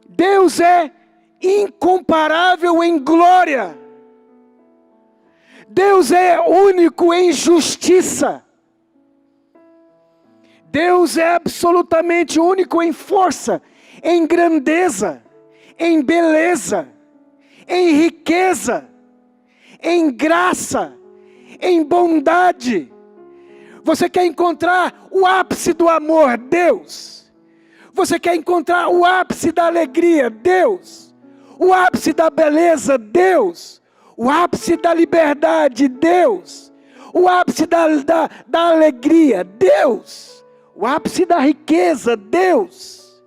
Deus é incomparável em glória. Deus é único em justiça. Deus é absolutamente único em força, em grandeza, em beleza, em riqueza, em graça, em bondade. Você quer encontrar o ápice do amor, Deus? Você quer encontrar o ápice da alegria? Deus. O ápice da beleza? Deus. O ápice da liberdade? Deus. O ápice da alegria? Deus. O ápice da riqueza? Deus.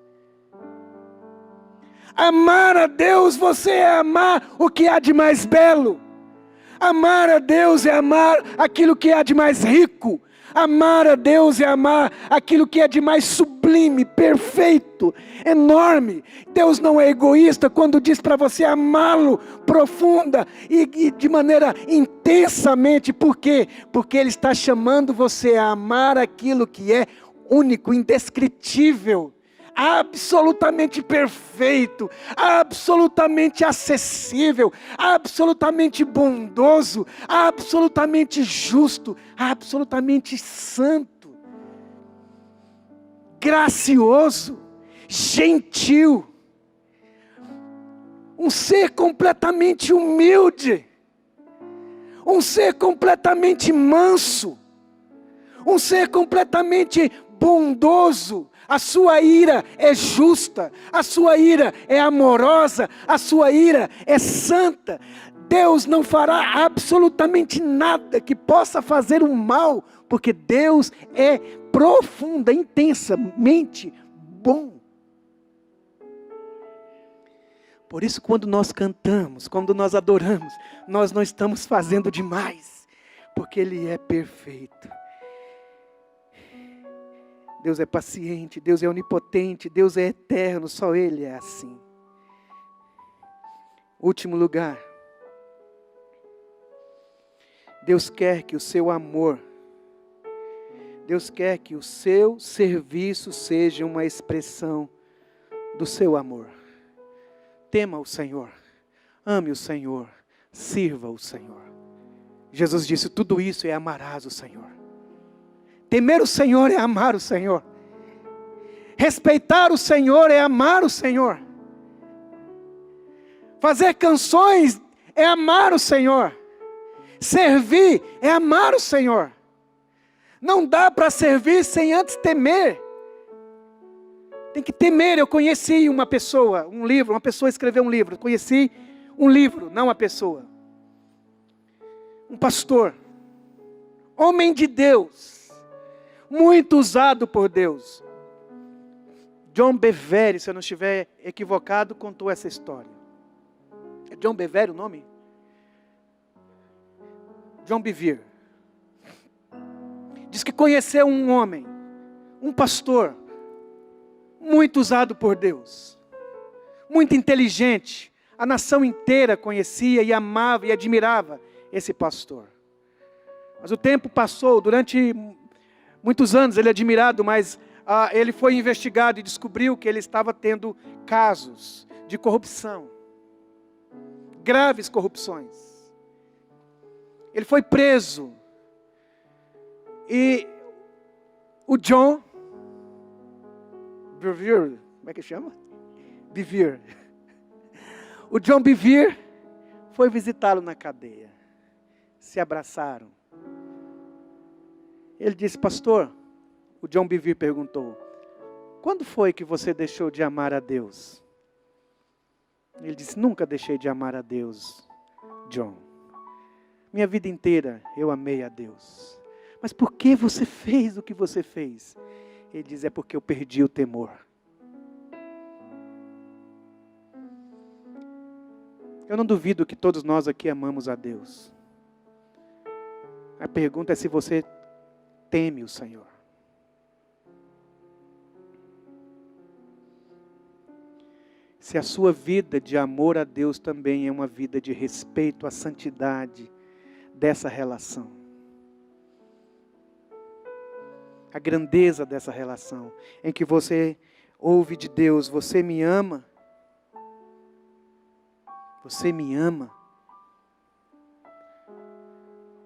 Amar a Deus, você é amar o que há de mais belo. Amar a Deus é amar aquilo que há de mais rico. Amar a Deus é amar aquilo que é de mais sublime, perfeito, enorme. Deus não é egoísta quando diz para você amá-lo profunda e de maneira intensamente. Por quê? Porque Ele está chamando você a amar aquilo que é único, indescritível, absolutamente perfeito, absolutamente acessível, absolutamente bondoso, absolutamente justo, absolutamente santo, gracioso, gentil, um ser completamente humilde, um ser completamente manso, um ser completamente bondoso. A sua ira é justa, a sua ira é amorosa, a sua ira é santa. Deus não fará absolutamente nada que possa fazer um mal, porque Deus é profunda, intensamente bom. Por isso, quando nós cantamos, quando nós adoramos, nós não estamos fazendo demais, porque Ele é perfeito. Deus é paciente, Deus é onipotente, Deus é eterno, só Ele é assim. Último lugar. Deus quer que o seu amor, Deus quer que o seu serviço seja uma expressão do seu amor. Tema o Senhor, ame o Senhor, sirva o Senhor. Jesus disse, tudo isso é amarás o Senhor. Temer o Senhor é amar o Senhor. Respeitar o Senhor é amar o Senhor. Fazer canções é amar o Senhor. Servir é amar o Senhor. Não dá para servir sem antes temer. Tem que temer. Eu conheci uma pessoa, um livro, uma pessoa escreveu um livro. Conheci um livro, não uma pessoa. Um pastor. Homem de Deus. Muito usado por Deus. John Bevere, se eu não estiver equivocado, contou essa história. É John Bevere o nome? John Bevere. Diz que conheceu um homem, um pastor, muito usado por Deus. Muito inteligente. A nação inteira conhecia e amava e admirava esse pastor. Mas o tempo passou, durante muitos anos ele é admirado, mas ele foi investigado e descobriu que ele estava tendo casos de corrupção. Graves corrupções. Ele foi preso. E o John Bevere, como é que chama? Bevere. O John Bevere foi visitá-lo na cadeia. Se abraçaram. Ele disse, pastor, o John Bevere perguntou, quando foi que você deixou de amar a Deus? Ele disse, nunca deixei de amar a Deus, John. Minha vida inteira eu amei a Deus. Mas por que você fez o que você fez? Ele diz, é porque eu perdi o temor. Eu não duvido que todos nós aqui amamos a Deus. A pergunta é se você teme o Senhor. Se a sua vida de amor a Deus também é uma vida de respeito à santidade dessa relação. A grandeza dessa relação, em que você ouve de Deus, você me ama? Você me ama?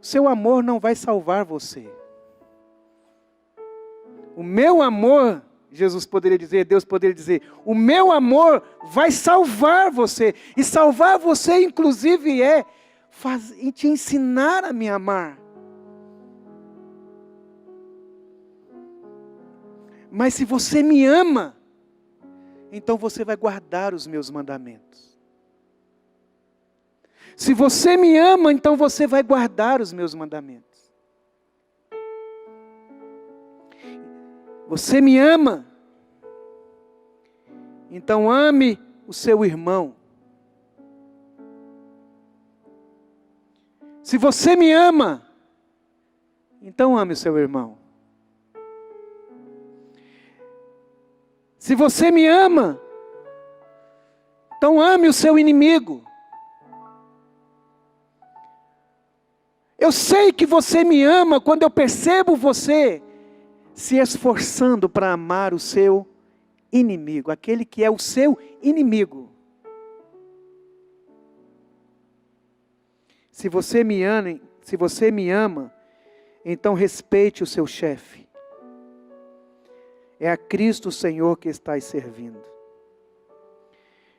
O seu amor não vai salvar você. O meu amor, Jesus poderia dizer, Deus poderia dizer, o meu amor vai salvar você. E salvar você, inclusive, é te ensinar a me amar. Mas se você me ama, então você vai guardar os meus mandamentos. Se você me ama, então você vai guardar os meus mandamentos. Você me ama, então ame o seu irmão. Se você me ama, então ame o seu irmão. Se você me ama, então ame o seu inimigo. Eu sei que você me ama quando eu percebo você se esforçando para amar o seu inimigo, aquele que é o seu inimigo. Se você me ama, então respeite o seu chefe. É a Cristo Senhor que estás servindo.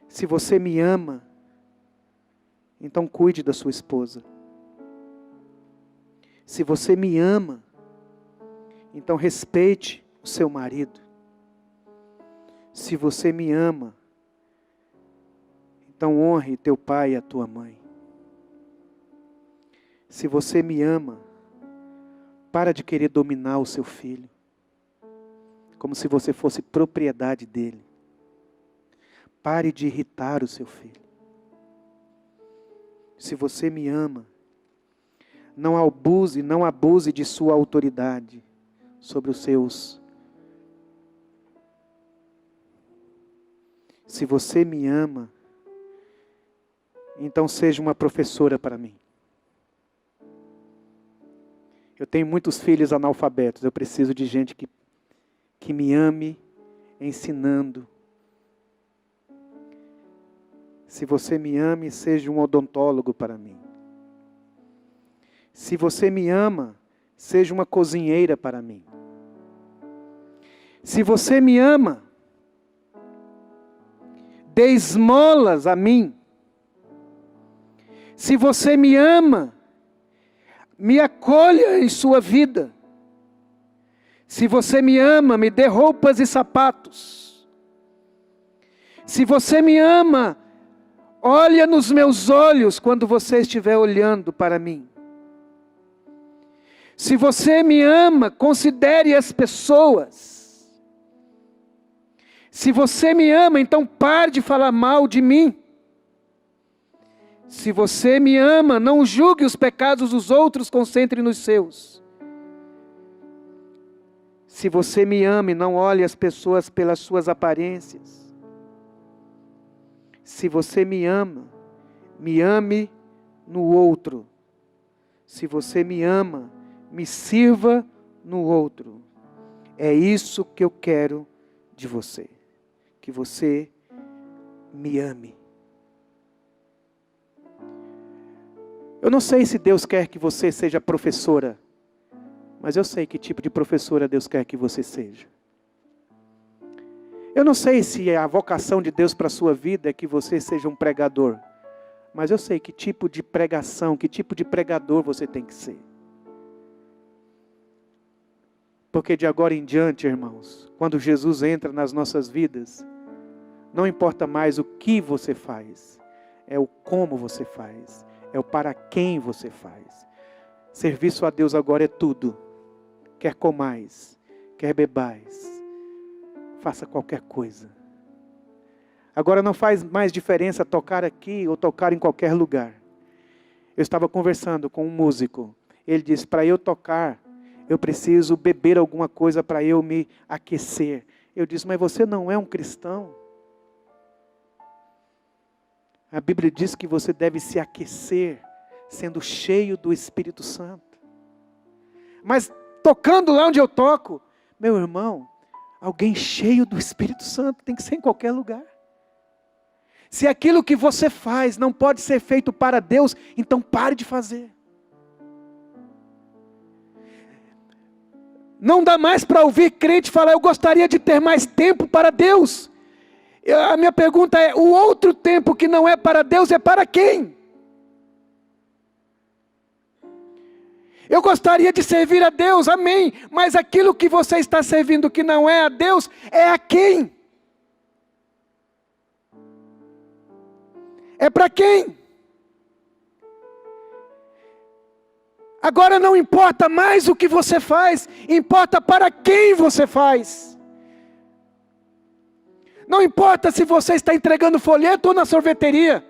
Se você me ama, então cuide da sua esposa. Se você me ama, então respeite o seu marido. Se você me ama, então honre teu pai e a tua mãe. Se você me ama, para de querer dominar o seu filho, como se você fosse propriedade dele. Pare de irritar o seu filho. Se você me ama, não abuse de sua autoridade sobre os seus. Se você me ama, então seja uma professora para mim. Eu tenho muitos filhos analfabetos, eu preciso de gente que me ame ensinando. Se você me ama, seja um odontólogo para mim. Se você me ama, seja uma cozinheira para mim. Se você me ama, dê esmolas a mim. Se você me ama, me acolha em sua vida. Se você me ama, me dê roupas e sapatos. Se você me ama, olha nos meus olhos quando você estiver olhando para mim. Se você me ama, considere as pessoas. Se você me ama, então pare de falar mal de mim. Se você me ama, não julgue os pecados dos outros, concentre nos seus. Se você me ama, não olhe as pessoas pelas suas aparências. Se você me ama, me ame no outro. Se você me ama, me sirva no outro. É isso que eu quero de você. Que você me ame. Eu não sei se Deus quer que você seja professora, mas eu sei que tipo de professora Deus quer que você seja. Eu não sei se a vocação de Deus para a sua vida é que você seja um pregador, mas eu sei que tipo de pregação, que tipo de pregador você tem que ser. Porque de agora em diante, irmãos, quando Jesus entra nas nossas vidas, não importa mais o que você faz, é o como você faz. É o para quem você faz. Serviço a Deus agora é tudo. Quer comais, quer bebais, faça qualquer coisa. Agora não faz mais diferença tocar aqui ou tocar em qualquer lugar. Eu estava conversando com um músico. Ele disse, para eu tocar, eu preciso beber alguma coisa para eu me aquecer. Eu disse, mas você não é um cristão? A Bíblia diz que você deve se aquecer, sendo cheio do Espírito Santo. Mas tocando lá onde eu toco, meu irmão, alguém cheio do Espírito Santo tem que ser em qualquer lugar. Se aquilo que você faz não pode ser feito para Deus, então pare de fazer. Não dá mais para ouvir crente falar, eu gostaria de ter mais tempo para Deus. A minha pergunta é, o outro tempo que não é para Deus é para quem? Eu gostaria de servir a Deus, amém. Mas aquilo que você está servindo que não é a Deus, é a quem? É para quem? Agora não importa mais o que você faz, importa para quem você faz. Não importa se você está entregando folheto ou na sorveteria.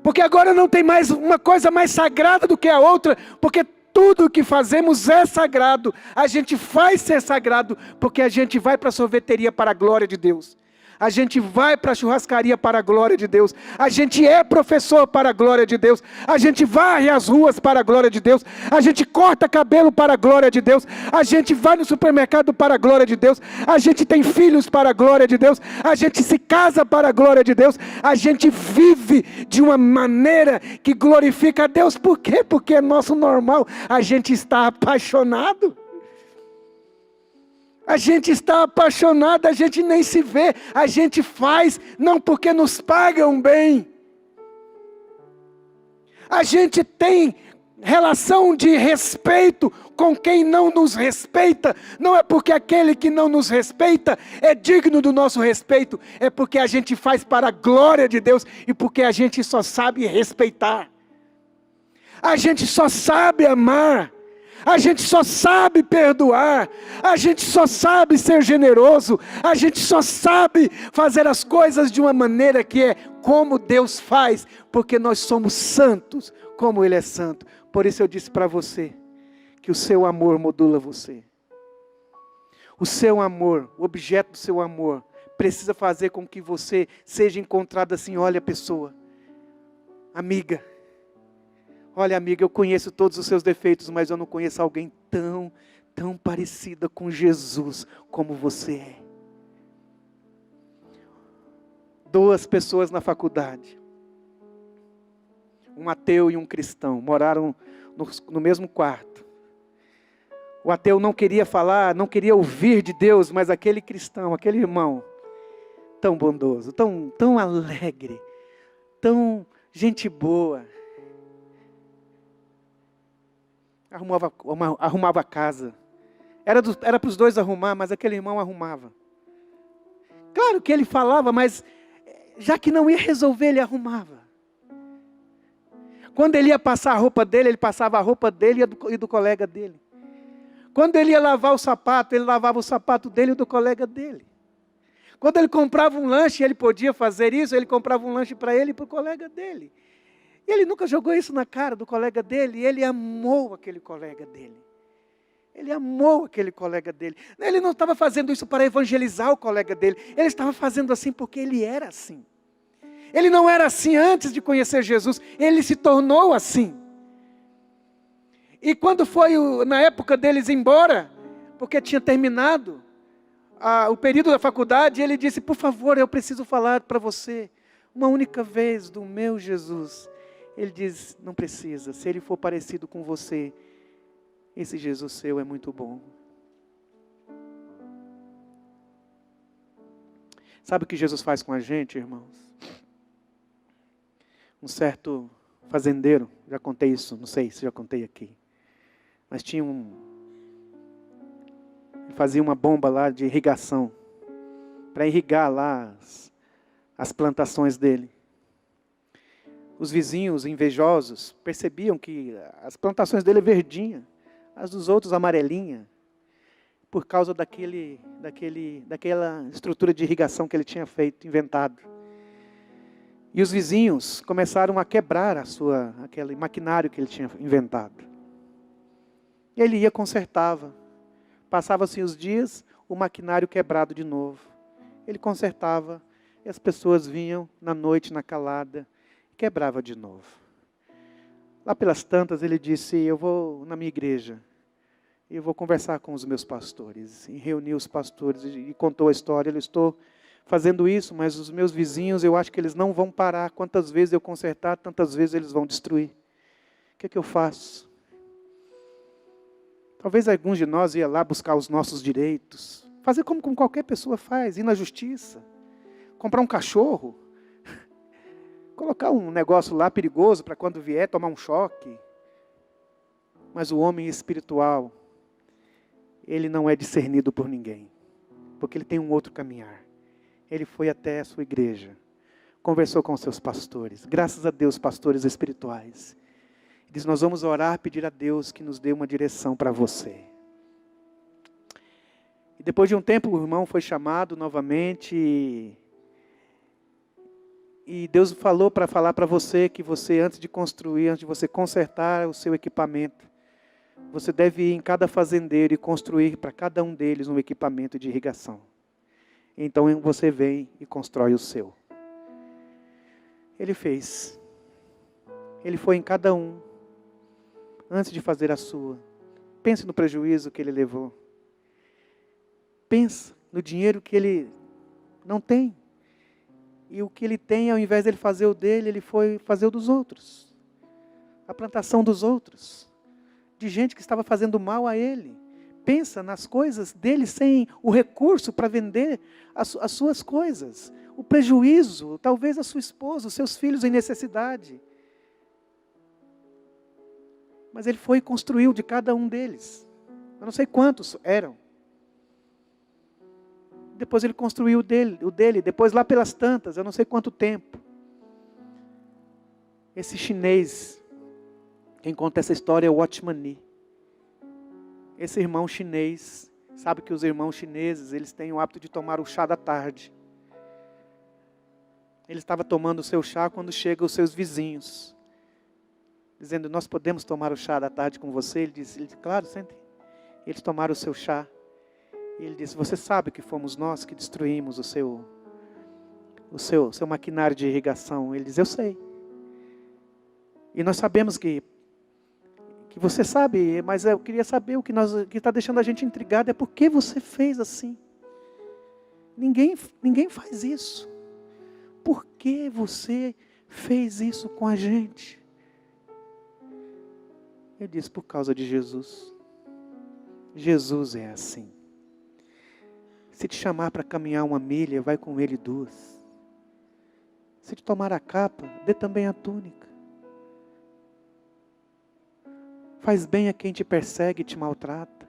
Porque agora não tem mais uma coisa mais sagrada do que a outra, porque tudo o que fazemos é sagrado. A gente faz ser sagrado, porque a gente vai para a sorveteria para a glória de Deus. A gente vai para a churrascaria para a glória de Deus. A gente é professor para a glória de Deus. A gente varre as ruas para a glória de Deus. A gente corta cabelo para a glória de Deus. A gente vai no supermercado para a glória de Deus. A gente tem filhos para a glória de Deus. A gente se casa para a glória de Deus. A gente vive de uma maneira que glorifica a Deus. Por quê? Porque é nosso normal. A gente está apaixonado. A gente está apaixonado, a gente nem se vê, a gente faz, não porque nos pagam bem. A gente tem relação de respeito com quem não nos respeita, não é porque aquele que não nos respeita é digno do nosso respeito, é porque a gente faz para a glória de Deus e porque a gente só sabe respeitar. A gente só sabe amar. A gente só sabe perdoar, a gente só sabe ser generoso, a gente só sabe fazer as coisas de uma maneira que é como Deus faz, porque nós somos santos como Ele é santo. Por isso eu disse para você, que o seu amor modula você. O seu amor, o objeto do seu amor, precisa fazer com que você seja encontrado assim, olha pessoa, amiga. Olha amiga, eu conheço todos os seus defeitos, mas eu não conheço alguém tão parecida com Jesus como você é. 2 pessoas na faculdade, um ateu e um cristão, moraram no mesmo quarto. O ateu não queria falar, não queria ouvir de Deus, mas aquele cristão, aquele irmão, tão bondoso, tão alegre, tão gente boa, arrumava a casa. Era para os 2 arrumar, mas aquele irmão arrumava. Claro que ele falava, mas já que não ia resolver, ele arrumava. Quando ele ia passar a roupa dele, ele passava a roupa dele e do colega dele. Quando ele ia lavar o sapato, ele lavava o sapato dele e do colega dele. Quando ele comprava um lanche, ele podia fazer isso, ele comprava um lanche para ele e para o colega dele. E ele nunca jogou isso na cara do colega dele, ele amou aquele colega dele. Ele amou aquele colega dele. Ele não estava fazendo isso para evangelizar o colega dele, ele estava fazendo assim porque ele era assim. Ele não era assim antes de conhecer Jesus, ele se tornou assim. E quando foi na época deles ir embora, porque tinha terminado o período da faculdade, ele disse, por favor, eu preciso falar para você, uma única vez do meu Jesus. Ele diz, não precisa, se ele for parecido com você, esse Jesus seu é muito bom. Sabe o que Jesus faz com a gente, irmãos? Um certo fazendeiro, já contei isso, não sei se já contei aqui, mas tinha ele fazia uma bomba lá de irrigação, para irrigar lá as plantações dele. Os vizinhos invejosos percebiam que as plantações dele verdinha, as dos outros amarelinha, por causa daquela estrutura de irrigação que ele tinha inventado. E os vizinhos começaram a quebrar aquele maquinário que ele tinha inventado. E ele ia, consertava. Passavam-se os dias, o maquinário quebrado de novo. Ele consertava, e as pessoas vinham na noite, na calada, quebrava de novo. Lá pelas tantas ele disse, eu vou na minha igreja, eu vou conversar com os meus pastores. E reuniu os pastores e contou a história, eu estou fazendo isso, mas os meus vizinhos, eu acho que eles não vão parar. Quantas vezes eu consertar, tantas vezes eles vão destruir. O que é que eu faço? Talvez alguns de nós ia lá buscar os nossos direitos, fazer como qualquer pessoa faz, ir na justiça, comprar um cachorro, colocar um negócio lá perigoso para quando vier tomar um choque. Mas o homem espiritual, ele não é discernido por ninguém, porque ele tem um outro caminhar. Ele foi até a sua igreja, conversou com os seus pastores. Graças a Deus, pastores espirituais. Ele diz, nós vamos orar, pedir a Deus que nos dê uma direção para você. E depois de um tempo, o irmão foi chamado novamente e Deus falou para falar para você que você, antes de construir, antes de você consertar o seu equipamento, você deve ir em cada fazendeiro e construir para cada um deles um equipamento de irrigação. Então você vem e constrói o seu. Ele fez. Ele foi em cada um, antes de fazer a sua. Pense no prejuízo que ele levou. Pensa no dinheiro que ele não tem. E o que ele tem, ao invés de ele fazer o dele, ele foi fazer o dos outros. A plantação dos outros. De gente que estava fazendo mal a ele. Pensa nas coisas dele sem o recurso para vender as suas coisas. O prejuízo, talvez a sua esposa, os seus filhos em necessidade. Mas ele foi e construiu de cada um deles. Eu não sei quantos eram. Depois ele construiu o dele. Depois lá pelas tantas, eu não sei quanto tempo. Esse chinês, quem conta essa história é o Watchman Nee. Esse irmão chinês, sabe que os irmãos chineses, eles têm o hábito de tomar o chá da tarde. Ele estava tomando o seu chá quando chegam os seus vizinhos. Dizendo, nós podemos tomar o chá da tarde com você? Ele disse, claro, sente. Eles tomaram o seu chá. E ele disse, você sabe que fomos nós que destruímos o seu maquinário de irrigação? Ele diz, eu sei. E nós sabemos que você sabe, mas eu queria saber o que está deixando a gente intrigado é por que você fez assim. Ninguém faz isso. Por que você fez isso com a gente? Ele disse, por causa de Jesus. Jesus é assim. Se te chamar para caminhar 1 milha, vai com ele 2. Se te tomar a capa, dê também a túnica. Faz bem a quem te persegue e te maltrata.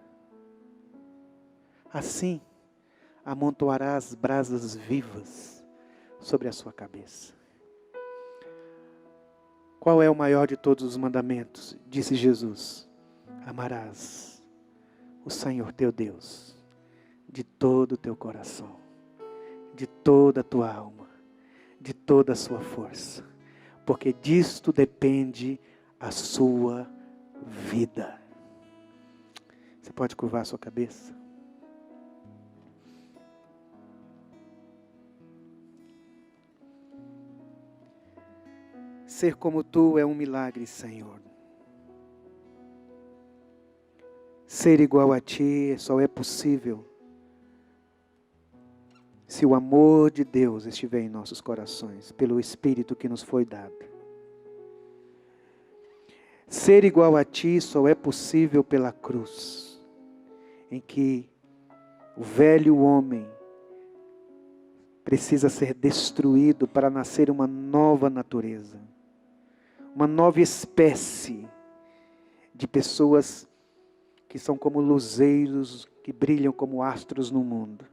Assim, amontoarás brasas vivas sobre a sua cabeça. Qual é o maior de todos os mandamentos? Disse Jesus. Amarás o Senhor teu Deus de todo o teu coração, de toda a tua alma, de toda a sua força, porque disto depende a sua vida. Você pode curvar a sua cabeça? Ser como tu é um milagre, Senhor. Ser igual a ti só é possível se o amor de Deus estiver em nossos corações, pelo Espírito que nos foi dado. Ser igual a ti só é possível pela cruz, em que o velho homem precisa ser destruído para nascer uma nova natureza, uma nova espécie de pessoas que são como luzeiros, que brilham como astros no mundo.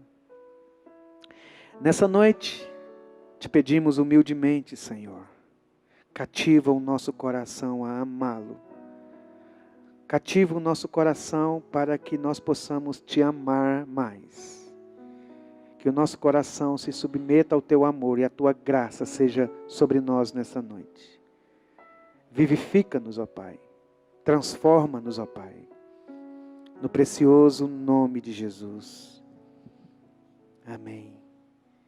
Nessa noite, te pedimos humildemente, Senhor, cativa o nosso coração a amá-lo. Cativa o nosso coração para que nós possamos te amar mais. Que o nosso coração se submeta ao teu amor e a tua graça seja sobre nós nessa noite. Vivifica-nos, ó Pai. Transforma-nos, ó Pai. No precioso nome de Jesus. Amém.